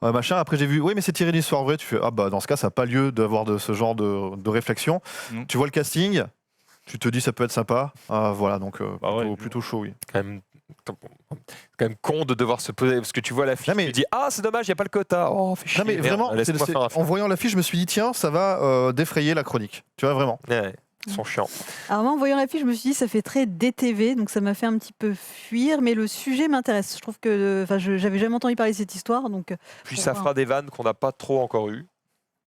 Machin. Après j'ai vu, oui mais c'est tiré d'une histoire vraie, tu fais dans ce cas ça n'a pas lieu d'avoir ce genre de réflexion. Tu vois le casting, tu te dis ça peut être sympa, voilà donc plutôt chaud, oui. Quand même con de devoir se poser, parce que tu vois l'affiche, tu dis c'est dommage, il n'y a pas le quota. Oh, fais chier, non mais vraiment, en voyant l'affiche je me suis dit tiens ça va défrayer la chronique, tu vois vraiment. Ouais. Ils sont chiants. Alors moi, en voyant l'affiche, je me suis dit ça fait très DTV, donc ça m'a fait un petit peu fuir, mais le sujet m'intéresse. Je trouve que, j'avais jamais entendu parler de cette histoire, donc. Puis ça fera des vannes qu'on n'a pas trop encore eues.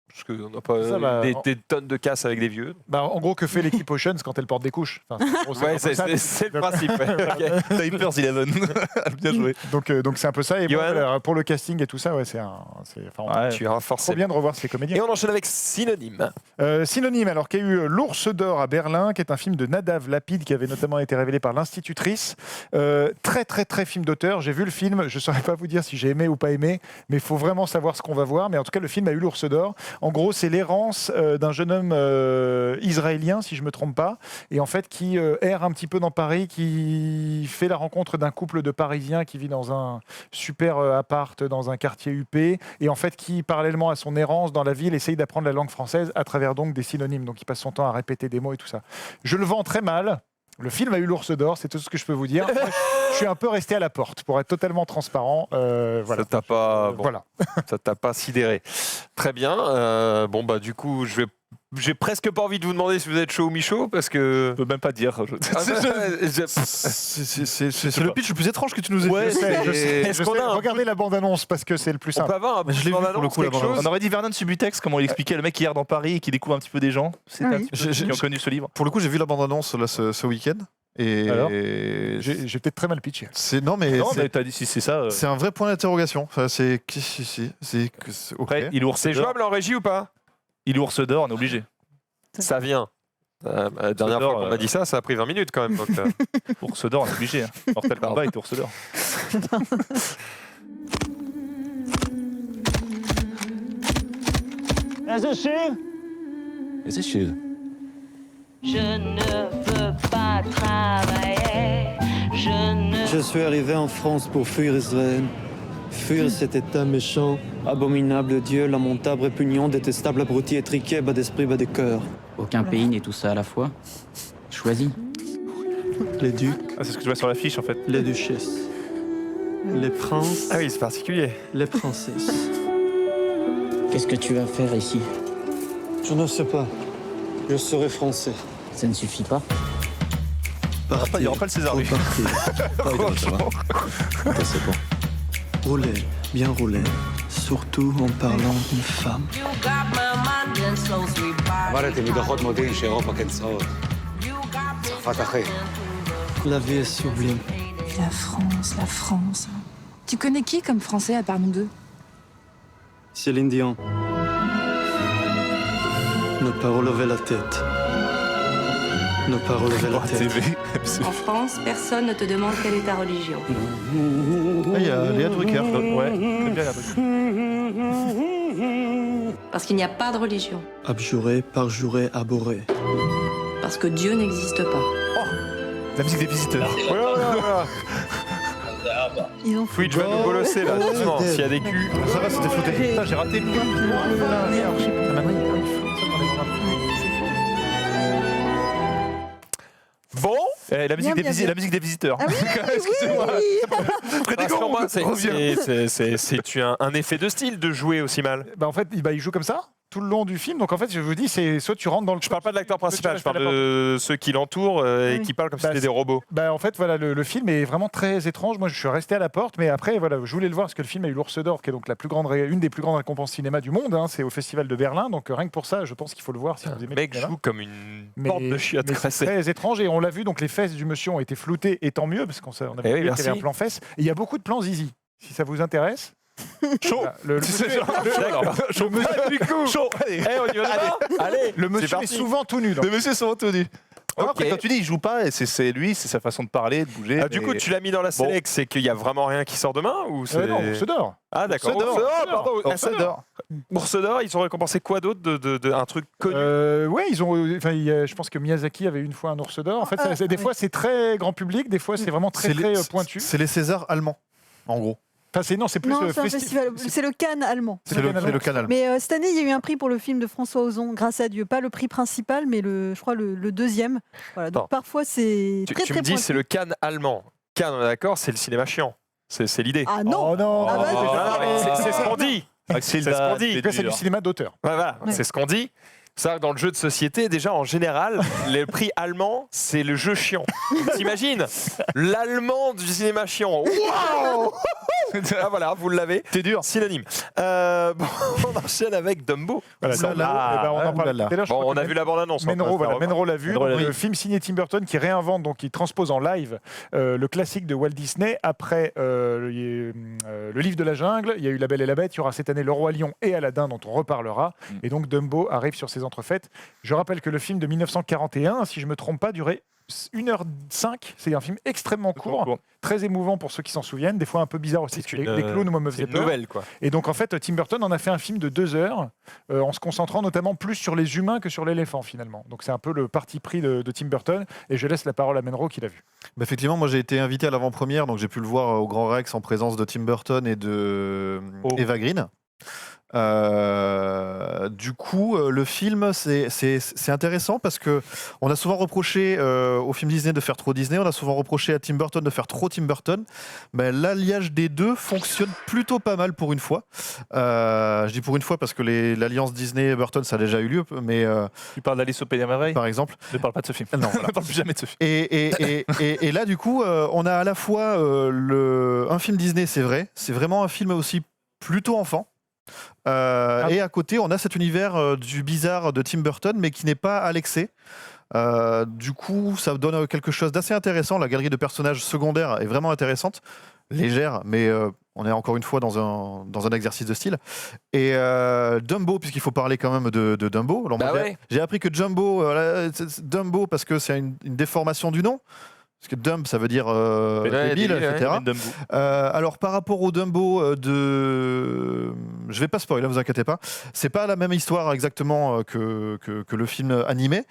Parce qu'on n'a pas des tonnes de casse avec des vieux. En gros, que fait l'équipe Oceans quand elle porte des couches c'est le principe. Typers 11. Bien joué. Donc c'est un peu ça. Et pour le casting et tout ça, tu iras forcément. Trop bien de revoir ces comédiens. Et on enchaîne avec Synonyme. Synonyme, alors qu'il y a eu l'Ours d'Or à Berlin, qui est un film de Nadav Lapid, qui avait notamment été révélé par l'Institutrice. Très, très, très film d'auteur. J'ai vu le film, je ne saurais pas vous dire si j'ai aimé ou pas aimé, mais il faut vraiment savoir ce qu'on va voir. Mais en tout cas, le film a eu l'Ours d'Or. En gros, c'est l'errance d'un jeune homme israélien, si je ne me trompe pas, et en fait qui erre un petit peu dans Paris, qui fait la rencontre d'un couple de Parisiens qui vit dans un super appart, dans un quartier huppé, et en fait qui, parallèlement à son errance dans la ville, essaye d'apprendre la langue française à travers donc des synonymes. Donc il passe son temps à répéter des mots et tout ça. Je le vends très mal. Le film a eu l'Ours d'Or, c'est tout ce que je peux vous dire. Je suis un peu resté à la porte, pour être totalement transparent. Voilà. Ça t'a pas sidéré. Très bien. Du coup, j'ai presque pas envie de vous demander si vous êtes chaud ou mi-chaud, parce que... Je peux même pas dire. C'est le pitch le plus étrange que tu nous aies fait. Regardez la bande-annonce, parce que c'est le plus simple. On peut avoir je l'ai vu pour le coup, la bande-annonce. On aurait dit Vernon Subutex, comment il expliquait le mec qui erre dans Paris et qui découvre un petit peu des gens. C'est un petit peu qui ont connu ce livre. Pour le coup, j'ai vu la bande-annonce là, ce week-end. Et alors j'ai peut-être très mal pitché. T'as dit si c'est ça. C'est un vrai point d'interrogation. Enfin, c'est okay. C'est jouable en régie ou pas? Il Ours d'Or, on est obligé. Ça vient. La dernière fois qu'on m'a dit ça a pris 20 minutes quand même. Donc, Ours d'Or, on est obligé. Mortal Kombat était Ours d'Or. Is it she? Is it she? Je ne veux pas travailler. Je suis arrivé en France pour fuir Israël. Fuir cet état méchant, abominable Dieu, lamentable, répugnant, détestable, abruti, étriqué, bas d'esprit, bas de cœur. Aucun pays n'est tout ça à la fois. Choisis. Les ducs. Ah, c'est ce que je vois sur l'affiche en fait. Les duchesses. Les princes. Ah oui, c'est particulier. Les princesses. Qu'est-ce que tu vas faire ici? Je ne sais pas. Je serai français. Ça ne suffit pas. Partir. Il n'y aura pas le César, lui. Franchement. C'est bon. Rouler, bien rouler. Surtout en parlant d'une femme. La vie est sublime. La France, la France. Tu connais qui comme français à part nous deux? Céline Dion. Ne pas relever la tête. Ne pas relever la tête. En France, personne ne te demande quelle est ta religion. Ah, il y a Léa Drucker. Ouais, j'aime bien Léa Drucker. Parce qu'il n'y a pas de religion. Abjurer, parjurer, abhorrer. Parce que Dieu n'existe pas. La musique des visiteurs. Ils ont Twitch va nous bolosser là, doucement, s'il y a des culs. Ça va, c'était flouté. Putain, j'ai raté le Bon, la musique des visiteurs. Ah oui, excusez-moi. parce que pour moi, c'est un effet de style de jouer aussi mal. En fait, il joue comme ça tout le long du film. Donc en fait, je vous dis, c'est soit tu rentres dans le. Je parle pas de l'acteur principal, je parle de ceux qui l'entourent et qui parlent comme si c'était des robots. En fait, voilà, le film est vraiment très étrange. Moi, je suis resté à la porte, mais après, voilà, je voulais le voir parce que le film a eu l'Ours d'Or, qui est donc une des plus grandes récompenses cinéma du monde. C'est au Festival de Berlin. Donc rien que pour ça, je pense qu'il faut le voir si vous aimez. Le mec joue comme une porte de chiottes. C'est très étrange et on l'a vu. Donc les fesses du monsieur ont été floutées, et tant mieux parce qu'on a vu qu'il y avait un plan fesses. Et il y a beaucoup de plans zizi. Si ça vous intéresse. Chaud. Le monsieur, Allez, le monsieur est souvent tout nu. Le monsieur est souvent tout nu. Après, quand tu dis il joue pas, c'est lui, c'est sa façon de parler, de bouger. Du coup, tu l'as mis dans la sélection, c'est qu'il y a vraiment rien qui sort demain ou c'est non, Ours d'Or. Ah d'accord. Ours d'Or. Ours d'Or, ils ont récompensé quoi d'autre de un truc connu? Je pense que Miyazaki avait une fois un Ours d'Or. En fait, des fois c'est très grand public, des fois c'est vraiment très pointu. C'est les Césars allemands, en gros. C'est plus un festival. C'est le Cannes allemand. C'est le Cannes allemand. Mais cette année, il y a eu un prix pour le film de François Ozon, grâce à Dieu. Pas le prix principal, mais je crois le deuxième. Voilà, donc parfois, c'est très Tu me dis, pointu. c'est le Cannes allemand. Cannes, on est d'accord, c'est le cinéma chiant. C'est l'idée. Ah non, c'est ce qu'on dit. C'est ce qu'on dit. C'est du cinéma d'auteur. Voilà, c'est ce qu'on dit. Ça, dans le jeu de société, déjà, en général, le prix allemand, c'est le jeu chiant. T'imagines? L'allemand du cinéma chiant. Waouh! Ah voilà, vous l'avez. T'es dur. Synonyme. On enchaîne avec Dumbo. On en parle. On a vu la bande-annonce. Menro l'a vu. Le film signé Tim Burton qui réinvente, donc qui transpose en live le classique de Walt Disney après le livre de la jungle. Il y a eu La Belle et la Bête. Il y aura cette année Le Roi Lion et Aladdin dont on reparlera. Et donc Dumbo arrive sur ses entrefaites. Je rappelle que le film de 1941, si je ne me trompe pas, durait 1h05. C'est un film extrêmement court, très émouvant pour ceux qui s'en souviennent, des fois un peu bizarre aussi, parce que les clowns me faisaient peur. Nouvelle, quoi. Et donc en fait, Tim Burton en a fait un film de 2 heures, en se concentrant notamment plus sur les humains que sur l'éléphant finalement. Donc c'est un peu le parti pris de Tim Burton, et je laisse la parole à Menro qui l'a vu. Effectivement, moi j'ai été invité à l'avant-première, donc j'ai pu le voir au Grand Rex en présence de Tim Burton et de Eva Green. Du coup, le film, c'est intéressant parce que on a souvent reproché au film Disney de faire trop Disney, on a souvent reproché à Tim Burton de faire trop Tim Burton. Mais l'alliage des deux fonctionne plutôt pas mal pour une fois. Je dis pour une fois parce que l'alliance Disney-Burton, ça a déjà eu lieu. Mais tu parles d'Alice au Pays des Merveilles, par exemple. Ne parle pas de ce film. Non, ne parle plus jamais de ce film. Et là, du coup, on a à la fois un film Disney, c'est vrai, c'est vraiment un film aussi plutôt enfant. Et à côté, on a cet univers du bizarre de Tim Burton, mais qui n'est pas à l'excès. Du coup, ça donne quelque chose d'assez intéressant. La galerie de personnages secondaires est vraiment intéressante, légère, mais on est encore une fois dans un exercice de style. Et Dumbo, puisqu'il faut parler quand même de Dumbo. Alors, j'ai appris que Dumbo, parce que c'est une déformation du nom. parce que dump ça veut dire Ouais, débile, débile, etc. Ben Dumbo. Alors par rapport au Dumbo je vais pas spoiler, vous inquiétez pas, c'est pas la même histoire exactement que le film animé,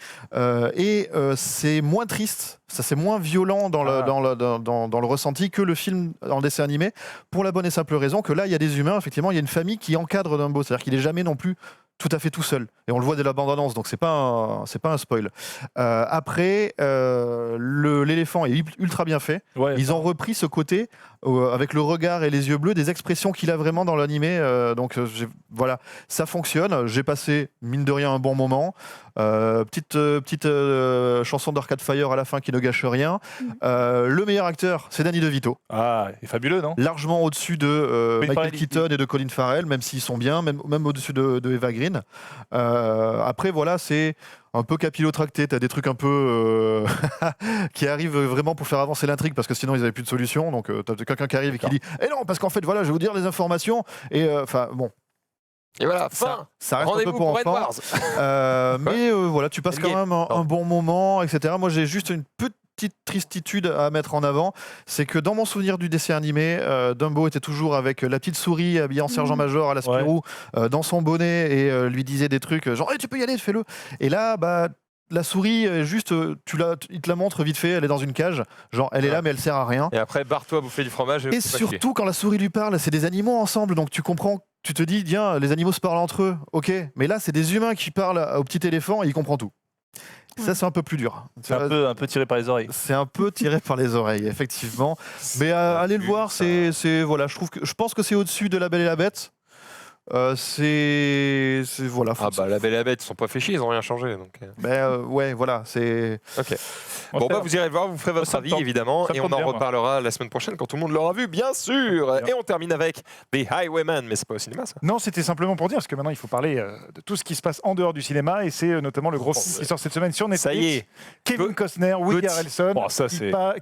et c'est moins triste, ça c'est moins violent dans le ressenti que le film en dessin animé, pour la bonne et simple raison que là il y a des humains, effectivement il y a une famille qui encadre Dumbo, c'est-à-dire qu'il est jamais non plus tout à fait tout seul, et on le voit dès la bande-annonce, donc c'est pas un spoil. Après, l'éléphant est ultra bien fait. Ouais, ils ont repris ce côté avec le regard et les yeux bleus, des expressions qu'il a vraiment dans l'animé. Voilà, ça fonctionne. J'ai passé mine de rien un bon moment. Petite chanson d'Arcade Fire à la fin qui ne gâche rien. Le meilleur acteur, c'est Danny DeVito. Ah, il est fabuleux, non? Largement au-dessus de Michael Farrell, Keaton et de Colin Farrell, même s'ils sont bien, même au-dessus de Eva Green. Après, voilà, c'est un peu capillotracté. T'as des trucs un peu qui arrivent vraiment pour faire avancer l'intrigue, parce que sinon ils n'avaient plus de solution. Donc t'as quelqu'un qui arrive et qui dit « Eh non, parce qu'en fait, voilà, je vais vous dire les informations. » Et enfin, bon. Et voilà, fin. Ça reste un peu Rendez-vous pour pour enfants. Mais voilà, tu passes quand même un bon moment, etc. Moi, j'ai juste une petite tristitude à mettre en avant, c'est que dans mon souvenir du dessin animé, Dumbo était toujours avec la petite souris habillée en sergent-major à la Spirou, dans son bonnet, et lui disait des trucs genre hey, tu peux y aller, fais-le. Et là, bah la souris, juste, il te la montre vite fait, elle est dans une cage, genre elle est là mais elle sert à rien. Et après, barre-toi à bouffer du fromage. Et surtout, quand la souris lui parle, c'est des animaux ensemble, donc tu comprends, tu te dis, tiens, les animaux se parlent entre eux, ok, mais là, c'est des humains qui parlent au petit éléphant et il comprend tout. Ça, c'est un peu plus dur. C'est un peu tiré par les oreilles. C'est un peu tiré par les oreilles, effectivement. Mais allez le voir, voilà, je pense que c'est au-dessus de La Belle et la Bête. C'est voilà. Ah bah La Belle et la Bête, ils sont pas fait chier, ils ont rien changé. Donc. Ouais, voilà, c'est. Ok. Bon bah vous irez le voir, vous ferez votre avis évidemment, et on en reparlera la semaine prochaine quand tout le monde l'aura vu, bien sûr. Et on termine avec The Highwayman, mais c'est pas au cinéma ça. Non, c'était simplement pour dire, parce que maintenant il faut parler de tout ce qui se passe en dehors du cinéma, et c'est notamment le gros film qui sort cette semaine sur Netflix. Ça y est. Kevin Costner, Woody Harrelson,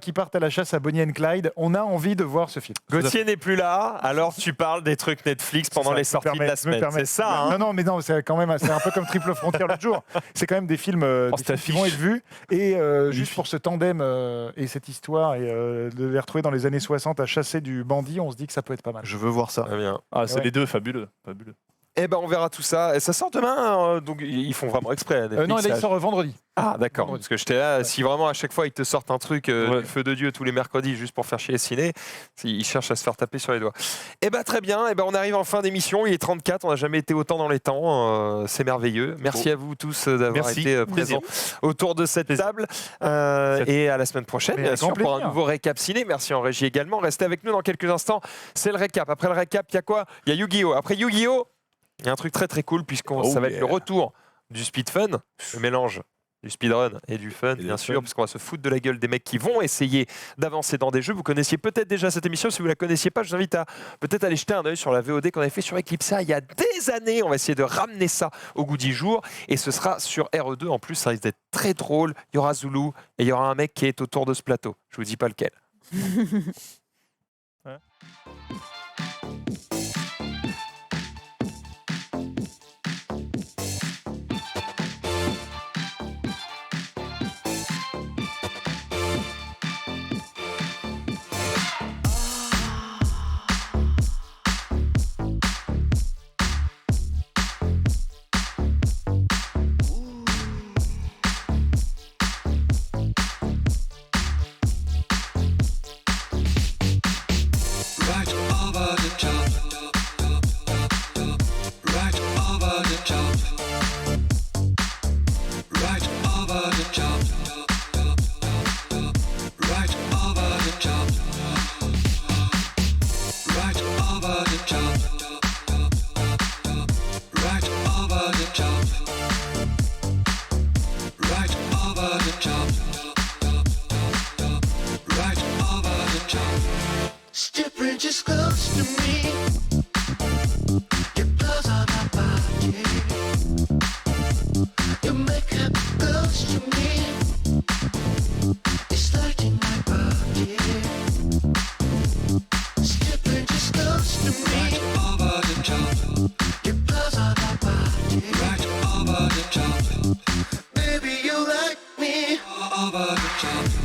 qui partent à la chasse à Bonnie and Clyde. On a envie de voir ce film. Gauthier n'est plus là, alors tu parles des trucs Netflix pendant les sorties de la semaine. C'est ça, hein. Non, c'est quand même, c'est un peu comme Triple Frontier l'autre jour. C'est quand même des films qui vont être vus. Et juste pour ce tandem et cette histoire, et de les retrouver dans les années 60 à chasser du bandit, on se dit que ça peut être pas mal. Je veux voir ça. Très bien. Ah, c'est les deux, fabuleux. Eh ben on verra tout ça. Et ça sort demain, donc ils font vraiment exprès. Non, là il sort vendredi. Ah d'accord, parce que j'étais là, si vraiment à chaque fois ils te sortent un truc du feu de Dieu tous les mercredis juste pour faire chier les ciné, ils cherchent à se faire taper sur les doigts. Eh ben très bien, eh ben on arrive en fin d'émission, il est 34, on n'a jamais été autant dans les temps, c'est merveilleux. Merci à vous tous d'avoir été présents autour de cette table, et à la semaine prochaine, bien sûr, pour un nouveau récap ciné. Merci en régie également, restez avec nous dans quelques instants, c'est le récap. Après le récap, il y a quoi? Il y a Yu-Gi-Oh! Après Yu-Gi-Oh! Il y a un truc très très cool, ça va être le retour du speed fun, le mélange du speedrun et du fun, bien sûr, parce qu'on va se foutre de la gueule des mecs qui vont essayer d'avancer dans des jeux. Vous connaissiez peut-être déjà cette émission, si vous ne la connaissiez pas, je vous invite à peut-être aller jeter un œil sur la VOD qu'on avait fait sur Eclipsa il y a des années. On va essayer de ramener ça au goût du jour, et ce sera sur RE2. En plus, ça risque d'être très drôle. Il y aura Zulu, et il y aura un mec qui est autour de ce plateau. Je vous dis pas lequel. Baby, you like me over the top.